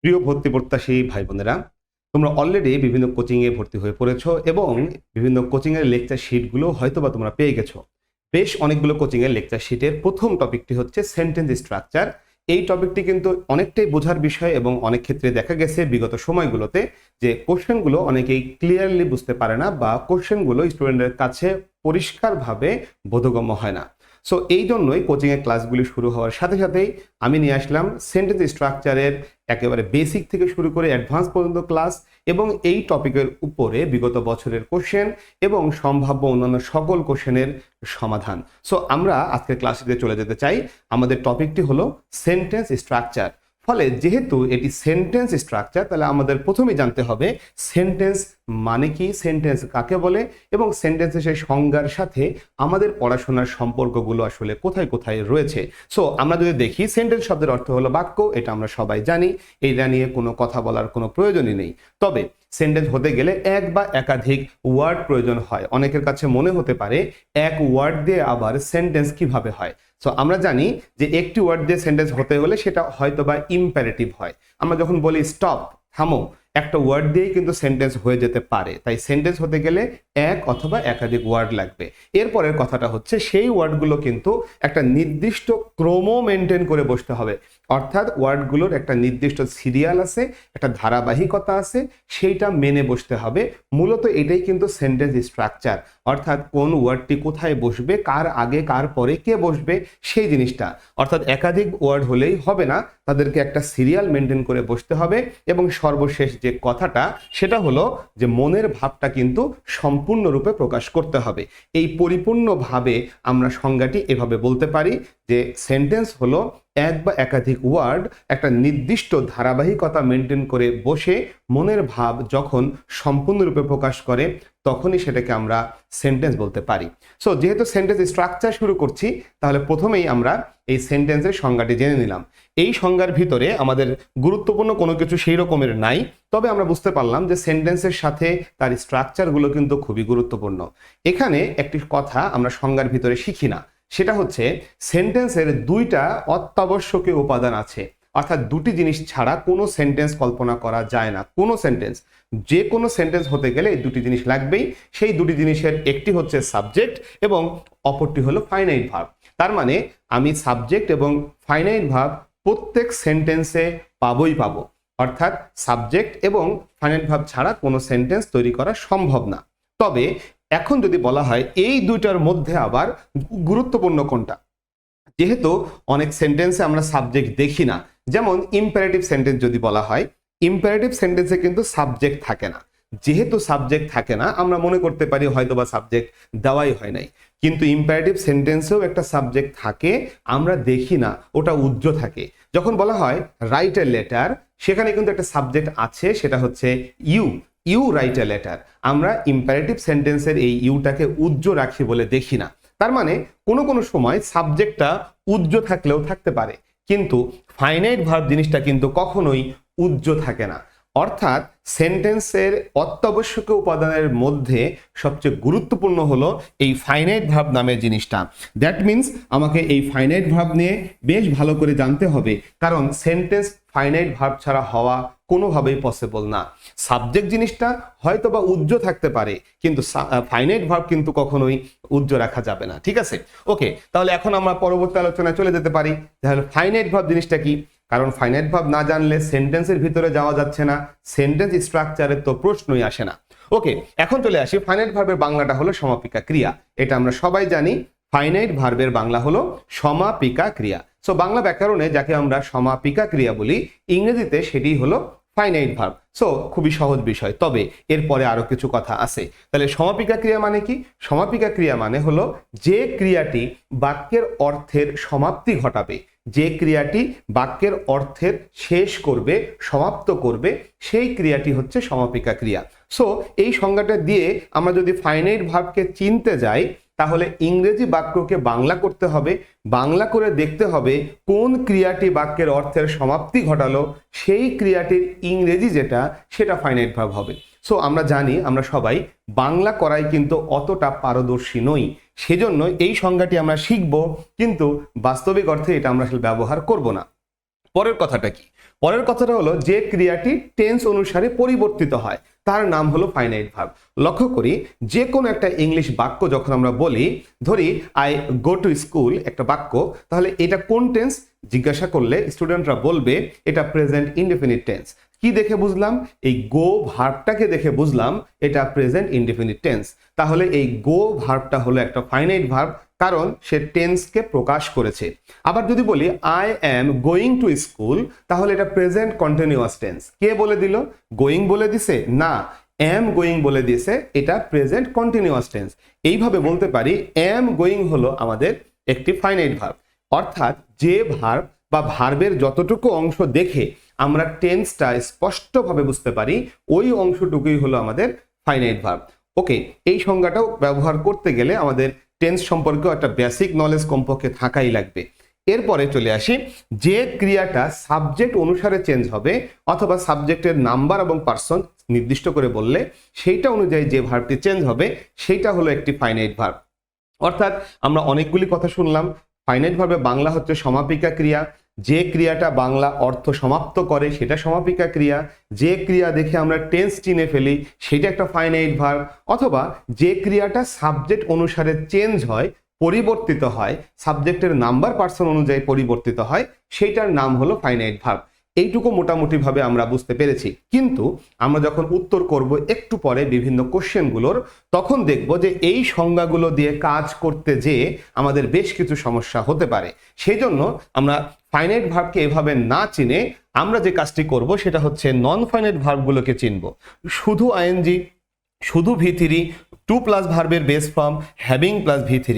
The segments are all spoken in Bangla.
প্রিয় ভর্তি প্রত্যাশী ভাই বোনেরা, তোমরা অলরেডি বিভিন্ন কোচিংয়ে ভর্তি হয়ে পড়েছো এবং বিভিন্ন কোচিংয়ের লেকচার শিটগুলো হয়তোবা তোমরা পেয়ে গেছো। বেশ অনেকগুলো কোচিংয়ের লেকচার শিটের প্রথম টপিকটি হচ্ছে সেন্টেন্স স্ট্রাকচার। এই টপিকটি কিন্তু অনেকটাই বোঝার বিষয় এবং অনেক ক্ষেত্রে দেখা গেছে বিগত সময়গুলোতে যে কোশ্চেনগুলো অনেকেই ক্লিয়ারলি বুঝতে পারে না বা কোশ্চেনগুলো স্টুডেন্টের কাছে পরিষ্কারভাবে বোধগম্য হয় না। সো এই জন্যই কোচিংয়ের ক্লাসগুলি শুরু হওয়ার সাথে সাথেই আমি নিয়ে আসলাম সেন্টেন্স স্ট্রাকচারের একেবারে বেসিক থেকে শুরু করে অ্যাডভান্স পর্যন্ত ক্লাস এবং এই টপিকের উপরে বিগত বছরের কোশ্চেন এবং সম্ভাব্য অন্যান্য সকল কোশ্চেনের সমাধান। সো আমরা আজকের ক্লাসটিতে চলে যেতে চাই। আমাদের টপিকটি হলো সেন্টেন্স স্ট্রাকচার। ফলে যেহেতু এটি সেন্টেন্স স্ট্রাকচার, তাহলে আমাদের প্রথমেই জানতে হবে সেন্টেন্স মানে কি, সেন্টেন্স কাকে বলে এবং সেন্টেন্সের সেই সংজ্ঞার সাথে আমাদের পড়াশোনার সম্পর্কগুলো আসলে কোথায় কোথায় রয়েছে। সো আমরা যদি দেখি, সেন্টেন্স শব্দের অর্থ হলো বাক্য, এটা আমরা সবাই জানি, এটা নিয়ে কোনো কথা বলার কোনো প্রয়োজনই নেই। তবে সেন্টেন্স হতে গেলে এক বা একাধিক ওয়ার্ড প্রয়োজন হয়। অনেকের কাছে মনে হতে পারে এক ওয়ার্ড দিয়ে আবার সেন্টেন্স কিভাবে হয়। সো আমরা জানি যে একটি ওয়ার্ড দিয়ে সেন্টেন্স হতে হলে সেটা হয়তো বা ইম্পারেটিভ হয়। আমরা যখন বলি স্টপ, থামো, একটা ওয়ার্ড দিয়েই কিন্তু সেন্টেন্স হয়ে যেতে পারে। তাই সেন্টেন্স হতে গেলে এক অথবা একাধিক ওয়ার্ড লাগবে। এরপরের কথাটা হচ্ছে সেই ওয়ার্ডগুলো কিন্তু একটা নির্দিষ্ট ক্রম মেনটেন করে বসতে হবে। অর্থাৎ ওয়ার্ডগুলোর একটা নির্দিষ্ট সিরিয়াল আছে, একটা ধারাবাহিকতা আছে, সেইটা মেনে বসতে হবে। মূলত এটাই কিন্তু সেন্টেন্স স্ট্রাকচার। অর্থাৎ কোন ওয়ার্ডটি কোথায় বসবে, কার আগে কার পরে কে বসবে, সেই জিনিসটা। অর্থাৎ একাধিক ওয়ার্ড হলেই হবে না, তাদেরকে একটা সিরিয়াল মেনটেন করে বসতে হবে। এবং সর্বশেষ যে কথাটা সেটা হলো যে মনের ভাবটা কিন্তু সম্পূর্ণরূপে প্রকাশ করতে হবে। এই পরিপূর্ণভাবে আমরা সংজ্ঞাটি এভাবে বলতে পারি যে সেন্টেন্স হলো এক বা একাধিক ওয়ার্ড একটা নির্দিষ্ট ধারাবাহিকতা মেনটেন করে বসে মনের ভাব যখন সম্পূর্ণরূপে প্রকাশ করে, তখনই সেটাকে আমরা সেন্টেন্স বলতে পারি। সো যেহেতু সেন্টেন্স স্ট্রাকচার শুরু করছি, তাহলে প্রথমেই আমরা এই সেন্টেন্সের সংজ্ঞাটি জেনে নিলাম। এই সংজ্ঞার ভিতরে আমাদের গুরুত্বপূর্ণ কোনো কিছু সেই রকমের নাই, তবে আমরা বুঝতে পারলাম যে সেন্টেন্সের সাথে তার স্ট্রাকচারগুলো কিন্তু খুবই গুরুত্বপূর্ণ। এখানে একটি কথা আমরা সংজ্ঞার ভিতরে শিখি না, সেটা হচ্ছে সেন্টেন্সের দুইটা অত্যাবশ্যকীয় উপাদান আছে। অর্থাৎ দুটি জিনিস ছাড়া কোনো সেন্টেন্স কল্পনা করা যায় না। কোনো সেন্টেন্স, যে কোনো সেন্টেন্স হতে গেলে এই দুটি জিনিস লাগবেই। সেই দুটি জিনিসের একটি হচ্ছে সাবজেক্ট এবং অপরটি হলো ফাইনাইট ভার্ব। তার মানে আমি সাবজেক্ট এবং ফাইনাইট ভার্ব প্রত্যেক সেন্টেন্সে পাবোই পাবো। অর্থাৎ সাবজেক্ট এবং ফাইনাইট ভার্ব ছাড়া কোনো সেন্টেন্স তৈরি করা সম্ভব না। তবে এখন যদি বলা হয় এই দুইটার মধ্যে আবার গুরুত্বপূর্ণ কোনটা, যেহেতু অনেক সেন্টেন্সে আমরা সাবজেক্ট দেখি না, যেমন ইম্পারেটিভ সেন্টেন্স যদি বলা হয়, ইম্পারেটিভ সেন্টেন্সে কিন্তু সাবজেক্ট থাকে না। যেহেতু সাবজেক্ট থাকে না, আমরা মনে করতে পারি হয়তোবা সাবজেক্ট দেওয়াই হয় নাই। কিন্তু ইম্পারেটিভ সেন্টেন্সেও একটা সাবজেক্ট থাকে, আমরা দেখি না, ওটা উজ্জ্ব থাকে। যখন বলা হয় রাইট এ লেটার, সেখানে কিন্তু একটা সাবজেক্ট আছে, সেটা হচ্ছে you. You write a letter. আমরা ইম্পারেটিভ সেন্টেন্সের এই ইউটাকে উজ্জ্ব রাখি বলে দেখি না। তার মানে কোনো কোনো সময় সাবজেক্টটা উজ্জ্ব থাকলেও থাকতে পারে, কিন্তু ফাইনাইট ভার্ব জিনিসটা কিন্তু কখনোই উজ্জ্ব থাকে না। অর্থাৎ সেন্টেন্সের অত্যাবশ্যকীয় উপাদানের মধ্যে সবচেয়ে গুরুত্বপূর্ণ হলো এই ফাইনাইট ভার্ব নামের জিনিসটা। দ্যাট মিনস আমাকে এই ফাইনাইট ভার্ব নিয়ে বেশ ভালো করে জানতে হবে, কারণ সেন্টেন্স ফাইনাইট ভার্ব ছাড়া হওয়া কোনোভাবেই পসিবল না। সাবজেক্ট জিনিসটা হয়তো বা উজ্জ্ব থাকতে পারে, কিন্তু ফাইনাইট ভার্ব কিন্তু কখনোই উজ্জ্ব রাখা যাবে না। ঠিক আছে, ওকে। তাহলে এখন আমরা পরবর্তী আলোচনায় চলে যেতে পারি। তাহলে ফাইনাইট ভার্ব জিনিসটা কি, কারণ ফাইনাইট ভার্ব না জানলে সেন্টেন্সের ভিতরে যাওয়া যাচ্ছে না, সেন্টেন্স স্ট্রাকচারের তো প্রশ্নই আসে না। ওকে, এখন চলে আসি ফাইনাইট ভার্বের বাংলাটা হলো সমাপিকা ক্রিয়া। এটা আমরা সবাই জানি, ফাইনাইট ভার্বের বাংলা হলো সমাপিকা ক্রিয়া। সো বাংলা ব্যাকরণে যাকে আমরা সমাপিকা ক্রিয়া বলি, ইংরেজিতে সেটি হলো ফাইনাইট ভার্ব। সো খুবই সহজ বিষয়, তবে এরপরে আরো কিছু কথা আছে। তাহলে সমাপিকা ক্রিয়া মানে কি? সমাপিকা ক্রিয়া মানে হলো যে ক্রিয়াটি বাক্যের অর্থের সমাপ্তি ঘটাবে, যে ক্রিয়াটি বাক্যের অর্থের শেষ করবে, সমাপ্ত করবে, সেই ক্রিয়াটি হচ্ছে সমাপিকা ক্রিয়া। সো এই সংজ্ঞাটা দিয়ে আমরা যদি ফাইনাইট ভার্বকে চিনতে যাই, তাহলে ইংরেজি বাক্যকে বাংলা করতে হবে, বাংলা করে দেখতে হবে কোন ক্রিয়াটি বাক্যের অর্থের সমাপ্তি ঘটালো, সেই ক্রিয়াটির ইংরেজি যেটা সেটা ফাইনাইট ভার্ব হবে। সো আমরা জানি, আমরা সবাই বাংলা করাই কিন্তু অতটা পারদর্শী নই, সেজন্য এই সংজ্ঞাটি আমরা শিখব, কিন্তু বাস্তবিক অর্থে এটা আমরা আসলে ব্যবহার করব না। পরের কথাটা কি? পরের কথাটা হলো যে ক্রিয়াটি টেন্স অনুসারে পরিবর্তিত হয় তার নাম হলো ফাইনাইট ভার্ব। লক্ষ্য করি যে কোনো একটা ইংলিশ বাক্য যখন আমরা বলি, ধরি আই গো টু স্কুল একটা বাক্য, তাহলে এটা কোন টেন্স জিজ্ঞাসা করলে স্টুডেন্টরা বলবে এটা প্রেজেন্ট ইনডেফিনিট টেন্স। কি দেখে বুঝলাম? এই গো ভার্বটাকে দেখে বুঝলাম এটা প্রেজেন্ট ইনডেফিনিট টেন্স। তাহলে এই গো ভার্বটা হলো একটা ফাইনাইট ভার্ব, কারণ সে টেন্সকে প্রকাশ করেছে। আবার যদি বলি I am going to school, তাহলে এটা প্রেজেন্ট কন্টিনিউয়াস টেন্স। কে বলে দিল? গোয়িং বলে দিছে? না, অ্যাম গোয়িং বলে দিয়েছে, এটা প্রেজেন্ট কন্টিনিউয়াস টেন্স। এইভাবে বলতে পারি অ্যাম গোয়িং হলো আমাদের একটি ফাইনাইট ভার্ব। অর্থাৎ যে ভার্ব বা ভার্বের যতটুকু অংশ দেখে আমরা টেন্সটা স্পষ্টভাবে বুঝতে পারি, ওই অংশটুকুই হলো আমাদের ফাইনাইট ভার্ব। ওকে, এই সংজ্ঞাটাও ব্যবহার করতে গেলে আমাদের টেন্স সম্পর্কে একটা বেসিক নলেজ কমপক্ষে থাকাই লাগবে। এরপরে চলে আসি, যে ক্রিয়াটা সাবজেক্ট অনুসারে চেঞ্জ হবে অথবা সাবজেক্টের নাম্বার এবং পার্সন নির্দিষ্ট করে বললে সেইটা অনুযায়ী যে ভার্বটি চেঞ্জ হবে সেইটা হলো একটি ফাইনাইট ভার্ব। অর্থাৎ আমরা অনেকগুলি কথা শুনলাম। ফাইনাইট ভার্বে বাংলা হচ্ছে সমাপিকা ক্রিয়া, যে ক্রিয়াটা বাংলা অর্থ সমাপ্ত করে সেটা সমাপিকা ক্রিয়া, যে ক্রিয়া দেখে আমরা টেন্স চিনে ফেলি সেটা একটা ফাইনাইট ভার্ব, অথবা যে ক্রিয়াটা সাবজেক্ট অনুসারে চেঞ্জ হয়, পরিবর্তিত হয়, সাবজেক্টের নাম্বার পার্সন অনুযায়ী পরিবর্তিত হয়, সেইটার নাম হলো ফাইনাইট ভার্ব। এইটুকু মোটামুটিভাবে আমরা বুঝতে পেরেছি। কিন্তু আমরা যখন উত্তর করব একটু পরে বিভিন্ন কোশ্চেনগুলোর, তখন দেখব যে এই সংজ্ঞাগুলো দিয়ে কাজ করতে যেয়ে আমাদের বেশ কিছু সমস্যা হতে পারে। সেই জন্য আমরা ফাইনাইট ভার্বকে এভাবে না চিনে আমরা যে কাজটি করব সেটা হচ্ছে নন ফাইনাইট ভার্বগুলোকে চিনব। শুধু আইএনজি, শুধু ভি3, টু প্লাস ভার্বের বেস ফর্ম, হ্যাভিং প্লাস ভি3,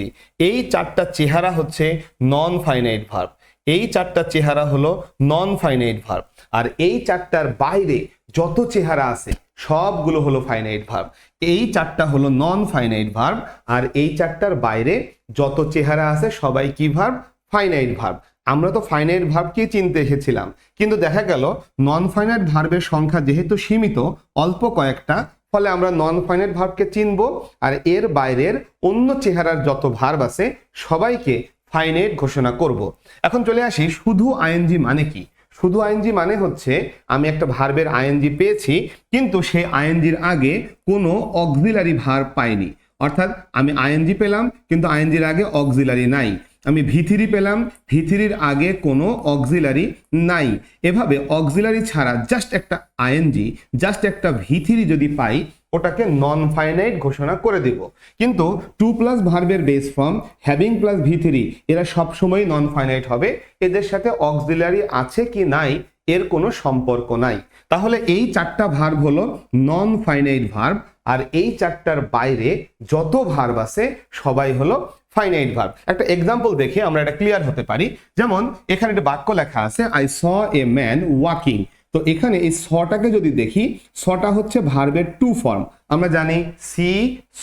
এই চারটা চেহারা হচ্ছে নন ফাইনাইট ভার্ব। এই চারটা চেহারা হলো নন ফাইনাইট ভার্ব। আর এই চারটার বাইরে যত চেহারা আছে সবগুলো হলো ফাইনাইট ভার্ব। এই চারটা হলো নন ফাইনাইট ভার্ব, আর এই চারটার বাইরে যত চেহারা আছে সবাই কি ভার্ব? Finite verb. আমরা তো ফাইনাইট ভার্বকে চিনতে এসেছিলাম, কিন্তু দেখা গেল নন ফাইনাইট ভার্বের সংখ্যা যেহেতু সীমিত, অল্প কয়েকটা, ফলে আমরা নন ফাইনাইট ভার্বকে চিনবো, আর এর বাইরের অন্য চেহারার যত ভার্ব আছে সবাইকে ফাইনাইট ঘোষণা করব। এখন চলে আসি শুধু আইএনজি মানে কি। শুধু আইএনজি মানে হচ্ছে আমি একটা ভার্বের আইএনজি পেয়েছি, কিন্তু সেই আইএনজির আগে কোনো অক্সিলারি ভার্ব পাইনি। অর্থাৎ আমি আইএনজি পেলাম কিন্তু আইএনজির আগে অক্সিলারি নাই। আমি ভি3 পেলাম, ভি3-র আগে কোনো অক্সিলারি নাই। এভাবে অক্সিলারি ছাড়া জাস্ট একটা আইএনজি, জাস্ট একটা ভি3 যদি পাই, ওটাকে নন ফাইনাইট ঘোষণা করে দেব। কিন্তু টু প্লাস ভার্বের বেস ফর্ম, হ্যাভিং প্লাস ভি3, এরা সবসময় নন ফাইনাইট হবে। এদের সাথে অক্সিলারি আছে কি নাই এর কোনো সম্পর্ক নাই। তাহলে এই চারটা ভার্ব হলো নন ফাইনাইট ভার্ব, আর এই চারটার বাইরে যত ভার্ব আছে সবাই হলো ফাইনাইট ভার্ব। একটা এক্সাম্পল দেখে আমরা এটা ক্লিয়ার হতে পারি। যেমন এখানে একটা বাক্য লেখা আছে, I saw a man walking. তো এখানে এই সটাকে যদি দেখি, সটা হচ্ছে ভার্বের টু ফর্ম। আমরা জানি সি,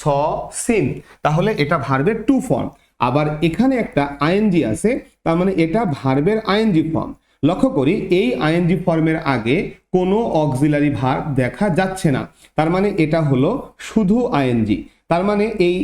স, সিন, তাহলে এটা ভার্বের টু ফর্ম। আবার এখানে একটা আইএনজি আছে, তার মানে এটা ভার্বের আইএনজি ফর্ম। লক্ষ্য করি এই আইএনজি ফর্মের আগে কোনো অক্সিলারি ভার্ব দেখা যাচ্ছে না, তার মানে এটা হলো শুধু আইএনজি। তার মানে এই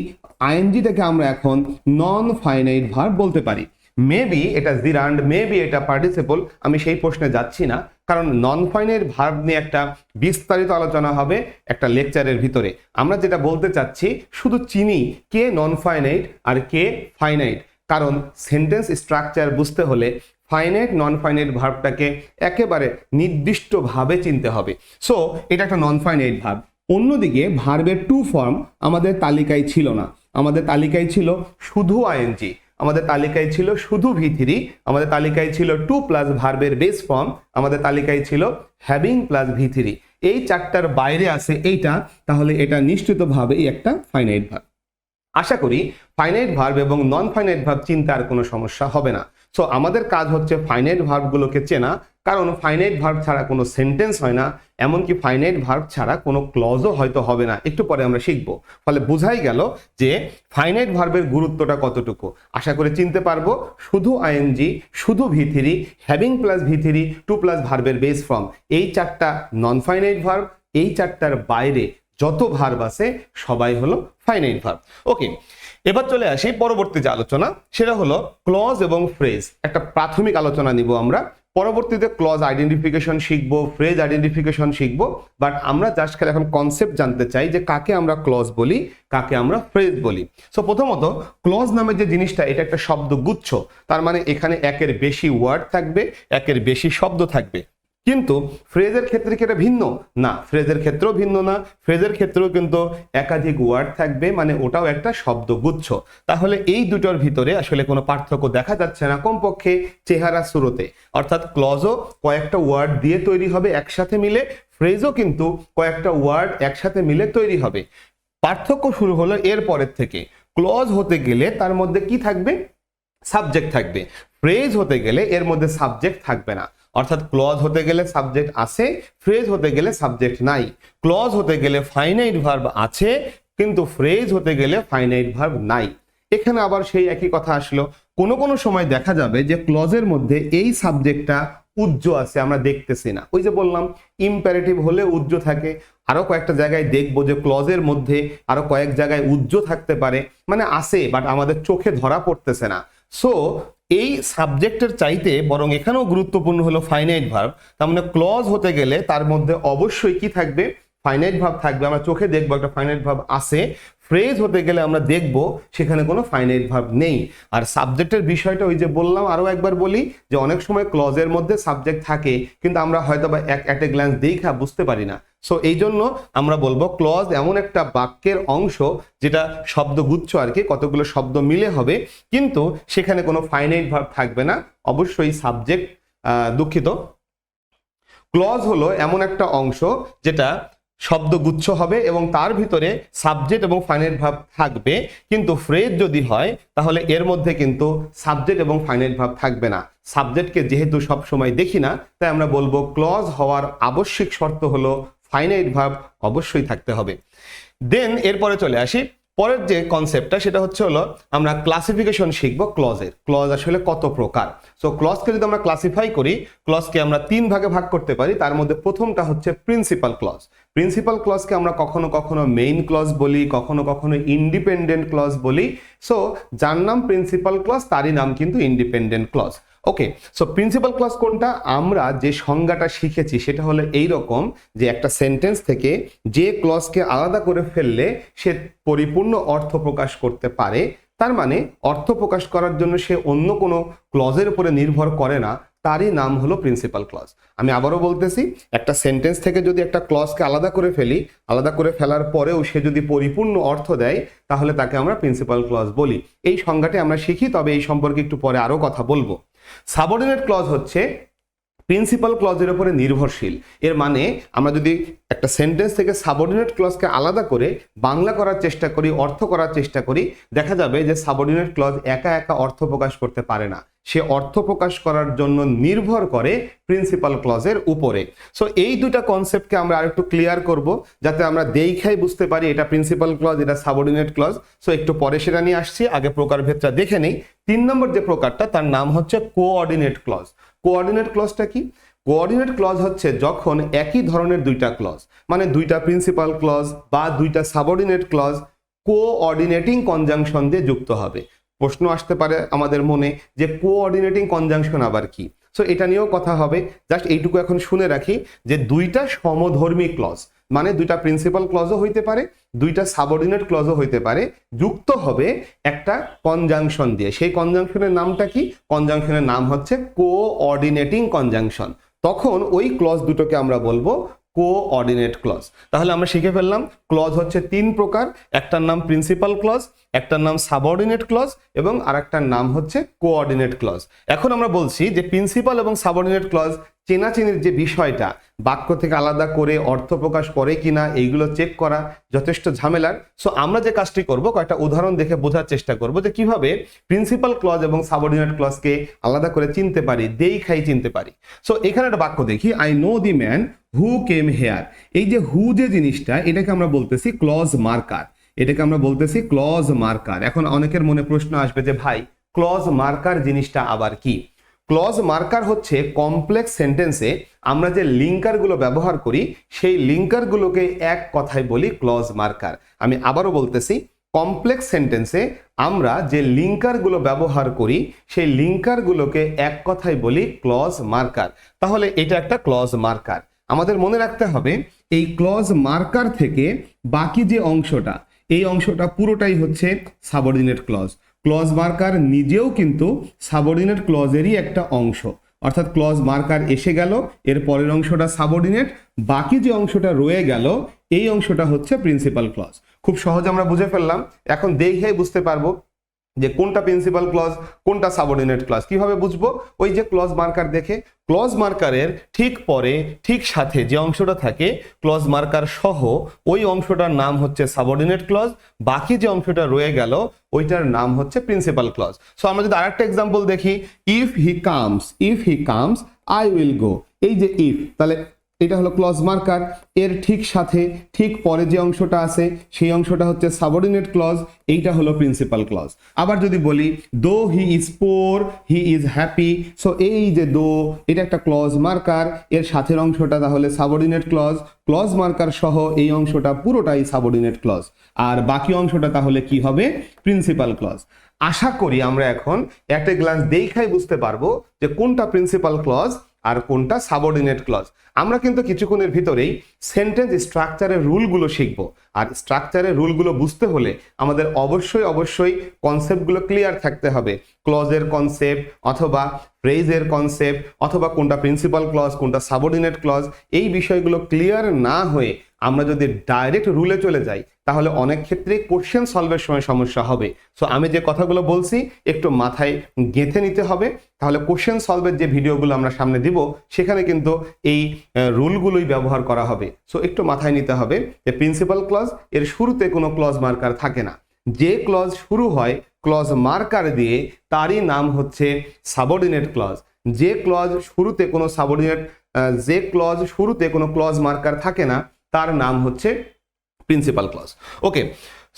আইএনজিটাকে আমরা এখন নন ফাইনাইট ভার্ব বলতে পারি। মেবি এটা জিরান্ড, মেবি এটা পার্টিসিপল, আমি সেই প্রশ্নে যাচ্ছি না, কারণ নন ফাইনাইট ভার্ব নিয়ে একটা বিস্তারিত আলোচনা হবে একটা লেকচারের ভিতরে। আমরা যেটা বলতে চাচ্ছি, শুধু চিনি কে নন ফাইনাইট আর কে ফাইনাইট, কারণ সেন্টেন্স স্ট্রাকচার বুঝতে হলে ফাইনাইট নন ফাইনাইট ভার্বটাকে একেবারে নির্দিষ্টভাবে চিনতে হবে। সো এটা একটা নন ফাইনাইট ভার্ব। অন্যদিকে ভার্বের টু ফর্ম আমাদের তালিকায় ছিল না। আমাদের তালিকায় ছিল শুধু আইএনজি, আমাদের তালিকায় ছিল শুধু ভি3, আমাদের তালিকায় ছিল টু প্লাস ভার্বের বেস ফর্ম, আমাদের তালিকায় ছিল হ্যাভিং প্লাস ভি3। এই চারটার বাইরে আছে এইটা, তাহলে এটা নিশ্চিতভাবেই একটা ফাইনাইট ভার্ব। আশা করি ফাইনাইট ভার্ব এবং নন ফাইনাইট ভার্ব চিনতে আর কোনো সমস্যা হবে না। সো আমাদের কাজ হচ্ছে ফাইনাইট ভার্বগুলোকে চেনা, কারণ ফাইনাইট ভার্ব ছাড়া কোনো সেন্টেন্স হয় না, এমনকি ফাইনাইট ভার্ব ছাড়া কোনো ক্লজও হয়তো হবে না, একটু পরে আমরা শিখব। ফলে বোঝাই গেল যে ফাইনাইট ভার্বের গুরুত্বটা কতটুকু। আশা করে চিনতে পারবো শুধু আইএনজি, শুধু ভি3, হ্যাভিং প্লাস ভি3, টু প্লাস ভার্বের বেস ফর্ম, এই চারটা নন ফাইনাইট ভার্ব। এই চারটার বাইরে যত ভার্ব আছে সবাই হলো ফাইনাইট ভার্ব। ওকে, এবার চলে আসি পরবর্তী যে আলোচনা, সেটা হলো ক্লজ এবং ফ্রেজ। একটা প্রাথমিক আলোচনা নিব আমরা পরবর্তীতে ক্লজ আইডেন্টিফিকেশন শিখবো, ফ্রেজ আইডেন্টিফিকেশন শিখবো, বাট আমরা জাস্ট খালি এখন কনসেপ্ট জানতে চাই যে কাকে আমরা ক্লজ বলি, কাকে আমরা ফ্রেজ বলি। সো প্রথমত ক্লজ নামের যে জিনিসটা, এটা একটা শব্দগুচ্ছ, তার মানে এখানে একের বেশি ওয়ার্ড থাকবে, একের বেশি শব্দ থাকবে। কিন্তু ফ্রেজের ক্ষেত্রে কি এটা ভিন্ন? না, ফ্রেজের ক্ষেত্রেও ভিন্ন না, ফ্রেজের ক্ষেত্রেও কিন্তু একাধিক ওয়ার্ড থাকবে, মানে ওটাও একটা শব্দগুচ্ছ। তাহলে এই দুটোর ভিতরে আসলে কোনো পার্থক্য দেখা যাচ্ছে না, কমপক্ষে চেহারা শুরুতে। অর্থাৎ ক্লজও কয়েকটা ওয়ার্ড দিয়ে তৈরি হবে একসাথে মিলে, ফ্রেজও কিন্তু কয়েকটা ওয়ার্ড একসাথে মিলে তৈরি হবে। পার্থক্য শুরু হলো এর পরের থেকে। ক্লজ হতে গেলে তার মধ্যে কি থাকবে? সাবজেক্ট থাকবে। ফ্রেজ হতে গেলে এর মধ্যে সাবজেক্ট থাকবে না। অর্থাৎ ক্লজ হতে গেলে সাবজেক্ট আছে, ফ্রেজ হতে গেলে সাবজেক্ট নাই। ক্লজ হতে গেলে ফাইনাইট ভার্ব আছে, কিন্তু ফ্রেজ হতে গেলে ফাইনাইট ভার্ব নাই। এখানে আবার সেই একই কথা আসলো, কোনো কোনো সময় দেখা যাবে যে ক্লজের মধ্যে এই সাবজেক্টটা উজ্জ আছে, আমরা দেখতেছি না। ওই যে বললাম ইম্পারেটিভ হলে উজ্জ থাকে, আরো কয়েকটা জায়গায় দেখবো যে ক্লজের মধ্যে আরো কয়েক জায়গায় উজ্জ থাকতে পারে, মানে আছে বাট আমাদের চোখে ধরা পড়তেছে না। সো এই সাবজেক্টের চাইতে বরং এখানেও গুরুত্বপূর্ণ হলো ফাইনাইট ভার্ব। তার মানে ক্লজ হতে গেলে তার মধ্যে অবশ্যই কি থাকবে? ফাইনাইট ভার্ব থাকবে, আমরা চোখে দেখবো একটা ফাইনাইট ভার্ব আছে। ফ্রেজ হতে গেলে আমরা দেখবো সেখানে কোনো ফাইনাইট ভার্ব নেই। আর সাবজেক্টের বিষয়টা ওই যে বললাম, আরো একবার বলি যে অনেক সময় ক্লজের মধ্যে সাবজেক্ট থাকে, কিন্তু আমরা হয়তো বা এট এ গ্ল্যান্স দেখা বুঝতে পারি না। সো এই জন্য আমরা বলবো ক্লজ এমন একটা বাক্যের অংশ যেটা শব্দগুচ্ছ আর কি, কতগুলো শব্দ মিলে হবে, কিন্তু সেখানে কোনো ফাইনাইট ভার্ব থাকবে না, অবশ্যই সাবজেক্ট। দুঃখিত, ক্লজ হলো এমন একটা অংশ যেটা শব্দগুচ্ছ হবে এবং তার ভিতরে সাবজেক্ট এবং ফাইনাইট ভার্ব থাকবে। কিন্তু ফ্রেজ যদি হয় তাহলে এর মধ্যে কিন্তু সাবজেক্ট এবং ফাইনাইট ভার্ব থাকবে না। সাবজেক্টকে যেহেতু সব সময় দেখি না, তাই আমরা বলবো ক্লজ হওয়ার আবশ্যিক শর্ত হলো ফাইনাইট ভার্ব অবশ্যই থাকতে হবে। দেন এরপরে চলে আসি পরের যে কনসেপ্টটা, সেটা হলো আমরা ক্লাসিফিকেশন শিখবো ক্লজের। ক্লজ আসলে কত প্রকার। সো ক্লজকে যদি আমরা ক্লাসিফাই করি, ক্লজকে আমরা 3 ভাগে ভাগ করতে পারি। তার মধ্যে প্রথমটা হচ্ছে প্রিন্সিপাল ক্লজ। প্রিন্সিপাল ক্লজকে আমরা কখনো কখনো মেইন ক্লজ বলি, কখনো কখনো ইন্ডিপেন্ডেন্ট ক্লজ বলি। সো যার নাম প্রিন্সিপাল ক্লজ তারই নাম কিন্তু ইন্ডিপেন্ডেন্ট ক্লজ। ওকে, সো প্রিন্সিপাল ক্লজ কোনটা? আমরা যে সংজ্ঞাটা শিখেছি সেটা হলো এইরকম যে একটা সেন্টেন্স থেকে যে ক্লজকে আলাদা করে ফেললে সে পরিপূর্ণ অর্থ প্রকাশ করতে পারে, তার মানে অর্থ প্রকাশ করার জন্য সে অন্য কোনো ক্লজের উপরে নির্ভর করে না, তারই নাম হলো প্রিন্সিপাল ক্লজ। আমি আবারও বলতেছি, একটা সেন্টেন্স থেকে যদি একটা ক্লজকে আলাদা করে ফেলি, আলাদা করে ফেলার পরেও সে যদি পরিপূর্ণ অর্থ দেয় তাহলে তাকে আমরা প্রিন্সিপাল ক্লজ বলি। এই সংজ্ঞাটি আমরা শিখি, তবে এই সম্পর্কে একটু পরে আরো কথা বলবো। সাবঅর্ডিনেট ক্লজ হচ্ছে প্রিন্সিপাল ক্লজের উপরে নির্ভরশীল। এর মানে আমরা যদি একটা সেন্টেন্স থেকে সাবঅর্ডিনেট ক্লজকে আলাদা করে বাংলা করার চেষ্টা করি, অর্থ করার চেষ্টা করি, দেখা যাবে যে সাবঅর্ডিনেট ক্লজ একা একা অর্থ প্রকাশ করতে পারে না, সে অর্থ প্রকাশ করার জন্য নির্ভর করে প্রিন্সিপাল ক্লজের উপরে। সো এই দুটা কনসেপ্টকে আমরা আরেকটু ক্লিয়ার করব, যাতে আমরা দেখাই বুঝতে পারি এটা প্রিন্সিপাল ক্লজ, এটা সাবঅর্ডিনেট ক্লজ। সো একটু পরে সেটা নিয়ে আসছি, আগে প্রকারভেদটা দেখে নেই। 3 নম্বর যে প্রকারটা, তার নাম হচ্ছে কোঅর্ডিনেট ক্লজ। কোঅর্ডিনেট ক্লজটা কি? কোঅর্ডিনেট ক্লজ হচ্ছে যখন একই ধরনের দুইটা ক্লজ, মানে দুইটা প্রিন্সিপাল ক্লজ বা দুইটা সাবঅর্ডিনেট ক্লজ কোঅর্ডিনেটিং কনজাংশন দিয়ে যুক্ত হবে। প্রশ্ন আসতে পারে আমাদের মনে যে কোঅর্ডিনেটিং কনজাংশন আবার কি। সো এটা নিয়েও কথা হবে, জাস্ট এইটুকু এখন শুনে রাখি যে দুইটা সমধর্মী ক্লজ, মানে দুইটা প্রিন্সিপাল ক্লজও হইতে পারে, দুইটা সাবঅর্ডিনেট ক্লজও হইতে পারে, যুক্ত হবে একটা কনজাংশন দিয়ে। সেই কনজাংশনের নামটা কি? কনজাংশনের নাম হচ্ছে কোঅর্ডিনেটিং কনজাংশন। তখন ওই ক্লজ দুটোকে আমরা বলবো কোঅর্ডিনেট ক্লজ। তাহলে আমরা শিখে ফেললাম ক্লজ হচ্ছে 3 প্রকার, একটার নাম প্রিন্সিপাল ক্লজ, একটার নাম সাবঅর্ডিনেট ক্লজ এবং আরেকটার নাম হচ্ছে কোঅর্ডিনেট ক্লজ। এখন আমরা বলছি যে প্রিন্সিপাল এবং সাবঅর্ডিনেট ক্লজ চেনাচেনির যে বিষয়টা, বাক্য থেকে আলাদা করে অর্থ প্রকাশ করে কিনা এইগুলো চেক করা যথেষ্ট ঝামেলার। সো আমরা যে কাজটি করব, কয়েকটা উদাহরণ দেখে বোঝার চেষ্টা করব যে কিভাবে প্রিন্সিপাল ক্লজ এবং সাবঅর্ডিনেট ক্লজকে আলাদা করে চিনতে পারি, দেখাই চিনতে পারি। সো এখানে একটা বাক্য দেখি, I know the man who came here. এই যে হু যে জিনিসটা, এটাকে আমরা বলতেছি ক্লজ মার্কার, এটাকে আমরা বলতেছি ক্লজ মার্কার। এখন অনেকের মনে প্রশ্ন আসবে যে ভাই ক্লজ মার্কার জিনিসটা আবার কি? ক্লজ মার্কার হচ্ছে কমপ্লেক্স সেন্টেন্সে আমরা যে লিঙ্কারগুলো ব্যবহার করি সেই লিঙ্কারগুলোকে এক কথায় বলি ক্লজ মার্কার। আমি আবারও বলতেছি, কমপ্লেক্স সেন্টেন্সে আমরা যে লিঙ্কারগুলো ব্যবহার করি সেই লিঙ্কারগুলোকে এক কথায় বলি ক্লজ মার্কার। তাহলে এটা একটা ক্লজ মার্কার। আমাদের মনে রাখতে হবে এই ক্লজ মার্কার থেকে বাকি যে অংশটা, এই অংশটা পুরোটাই হচ্ছে সাবঅর্ডিনেট ক্লজ। ক্লজ মার্কার নিজেও কিন্তু সাবঅর্ডিনেট ক্লজেরই একটা অংশ, অর্থাৎ ক্লজ মার্কার এসে গেল, এর পরের অংশটা সাবঅর্ডিনেট, বাকি যে অংশটা রয়ে গেল এই অংশটা হচ্ছে প্রিন্সিপাল ক্লজ। খুব সহজ আমরা বুঝে ফেললাম। এখন দেখেই বুঝতে পারবো যে কোনটা প্রিন্সিপাল ক্লজ কোনটা সাবঅর্ডিনেট ক্লজ। কিভাবে বুঝবো? ওই যে ক্লজ মার্কার দেখে, ক্লজ মার্কারের ঠিক পরে ঠিক সাথে যে অংশটা থাকে ক্লজ মার্কার সহ ওই অংশটার নাম হচ্ছে সাবঅর্ডিনেট ক্লজ, বাকি যে অংশটা রয়ে গেল ওইটার নাম হচ্ছে প্রিন্সিপাল ক্লজ। সো আমরা যদি আরেকটা এক্সাম্পল দেখি, if he comes I will go. এই যে ইফ, তাহলে এটা হলো ক্লজ মার্কার, এর ঠিক সাথে ঠিক পরে যে অংশটা আছে সেই অংশটা হচ্ছে সাবঅর্ডিনেট ক্লজ, এইটা হলো প্রিন্সিপাল ক্লজ। আবার যদি বলি দো he is poor he is happy, so এই যে দো এটা একটা ক্লজ মার্কার, এর সাথের অংশটা তাহলে সাবঅর্ডিনেট ক্লজ, ক্লজ মার্কার সহ এই অংশটা পুরোটাই সাবঅর্ডিনেট ক্লজ, আর বাকি অংশটা তাহলে কি হবে? Principal clause. আশা করি আমরা এখন একটা গ্লান্স দেখাই বুঝতে পারবো যে কোনটা প্রিন্সিপাল ক্লজ আর কোনটা সাবঅর্ডিনেট ক্লজ। আমরা কিন্তু কিছুক্ষণের ভিতরেই সেন্টেন্স স্ট্রাকচারের রুলগুলো শিখব, আর স্ট্রাকচারের রুলগুলো বুঝতে হলে আমাদের অবশ্যই কনসেপ্টগুলো ক্লিয়ার থাকতে হবে। ক্লজের কনসেপ্ট অথবা ফ্রেজের কনসেপ্ট অথবা কোনটা প্রিন্সিপাল ক্লজ কোনটা সাবঅর্ডিনেট ক্লজ, এই বিষয়গুলো ক্লিয়ার না হয়ে আমরা যদি ডাইরেক্ট রুলে চলে যাই তাহলে অনেক ক্ষেত্রে কোশ্চেন সলভের সময় সমস্যা হবে। সো আমি যে কথাগুলো বলছি একটু মাথায় গেঁথে নিতে হবে, তাহলে কোশ্চেন সলভের যে ভিডিওগুলো আমরা সামনে দিব সেখানে কিন্তু এই রুলগুলোই ব্যবহার করা হবে। সো একটু মাথায় নিতে হবে যে প্রিন্সিপাল ক্লজ এর শুরুতে কোনো ক্লজ মার্কার থাকে না, যে ক্লজ শুরু হয় ক্লজ মার্কার দিয়ে তারই নাম হচ্ছে সাবঅর্ডিনেট ক্লজ। যে ক্লজ শুরুতে কোনো ক্লজ মার্কার থাকে না তার নাম হচ্ছে প্রিন্সিপাল ক্লজ। ওকে,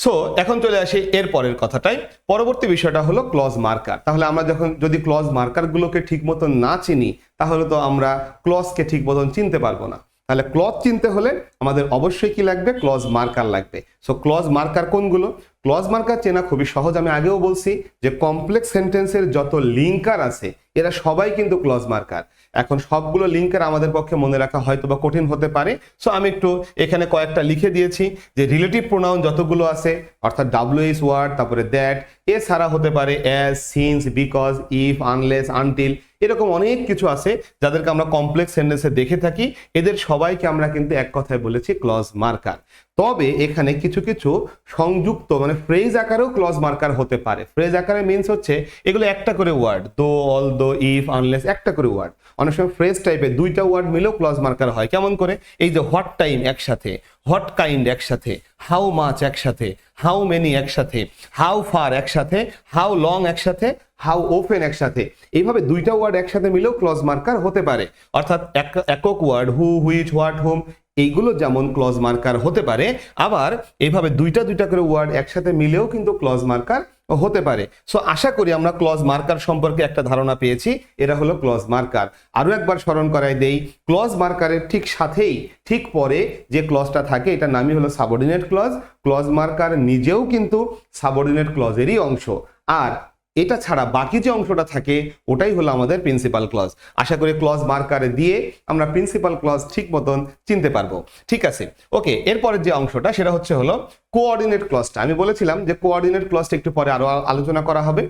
সো এখন চলে আসি এর পরের কথাটাই। পরবর্তী বিষয়টা হলো ক্লজ মার্কার। তাহলে আমরা যদি ক্লজ মার্কারগুলোকে ঠিক মতন না চিনি তাহলে তো আমরা ক্লজকে ঠিক মতন চিনতে পারবো না। তাহলে ক্লজ চিনতে হলে আমাদের অবশ্যই কি লাগবে? ক্লজ মার্কার লাগবে। সো ক্লজ মার্কার কোনগুলো? ক্লজ মার্কার চেনা খুবই সহজ। আমি আগেও বলছি যে কমপ্লেক্স সেন্টেন্সের যত লিঙ্কার আছে এরা সবাই কিন্তু ক্লজ মার্কার। এখন সবগুলো লিঙ্কার আমাদের পক্ষে মনে রাখা হয়তো বা কঠিন হতে পারে, সো আমি একটু এখানে কয়েকটা লিখে দিয়েছি। যে রিলেটিভ প্রোনাউন যতগুলো আছে অর্থাৎ WH ওয়ার্ড, তারপরে দ্যাট, এছাড়া হতে পারে as, since, because, if, unless, until, এরকম অনেক কিছু আছে যাদেরকে আমরা কমপ্লেক্স সেন্টেন্সে দেখে থাকি। এদের সবাইকে আমরা কিন্তু এক কথায় বলেছি ক্লজ মার্কার। তবে এখানে কিছু কিছু সংযুক্ত মানে ফ্রেজ আকারেও ক্লজ মার্কার হতে পারে। ফ্রেজ আকারে মিনস হচ্ছে এগুলো একটা করে ওয়ার্ড, দো, অল দো, ইফ, আনলেস, একটা করে ওয়ার্ড। অনেক সময় ফ্রেজ টাইপের দুইটা ওয়ার্ড মিলেও ক্লজ মার্কার হয়। কেমন করে? এই যে হোয়াট টাইম একসাথে, হোয়াট কাইন্ড একসাথে, হাউ মাচ একসাথে, হাউ মেনি একসাথে, হাউ ফার একসাথে, হাউ লং একসাথে, হাউ ওপেন একসাথে, এইভাবে দুইটা ওয়ার্ড একসাথে মিলেও ক্লজ মার্কার হতে পারে। অর্থাৎ একক ওয়ার্ড হু, হুইচ, হোয়াট, হুম, এইগুলো যেমন ক্লজ মার্কার হতে পারে, আবার এইভাবে দুইটা করে ওয়ার্ড একসাথে মিলেও কিন্তু ক্লজ মার্কার হতে পারে। সো আশা করি আমরা ক্লজ মার্কার সম্পর্কে একটা ধারণা পেয়েছি। এরা হলো ক্লজ মার্কার। আরো একবার স্মরণ করাই দেই, ক্লজ মার্কারের ঠিক সাথেই ঠিক পরে যে ক্লজটা থাকে এটার নামই হলো সাবঅর্ডিনেট ক্লজ। ক্লজ মার্কার নিজেও কিন্তু সাবঅর্ডিনেট ক্লজেরই অংশ, আর এটা ছাড়া বাকি যে অংশটা থাকে ওটাই হলো আমাদের প্রিন্সিপাল ক্লজ। আশা করি ক্লজ মার্কারে দিয়ে আমরা প্রিন্সিপাল ক্লজ ঠিক মতন চিনতে পারবো। ঠিক আছে, ওকে, এরপরের যে অংশটা সেটা হলো কোঅর্ডিনেট ক্লজটা। আমি বলেছিলাম যে কোঅর্ডিনেট ক্লজটা একটু পরে আরো আলোচনা করা হবে।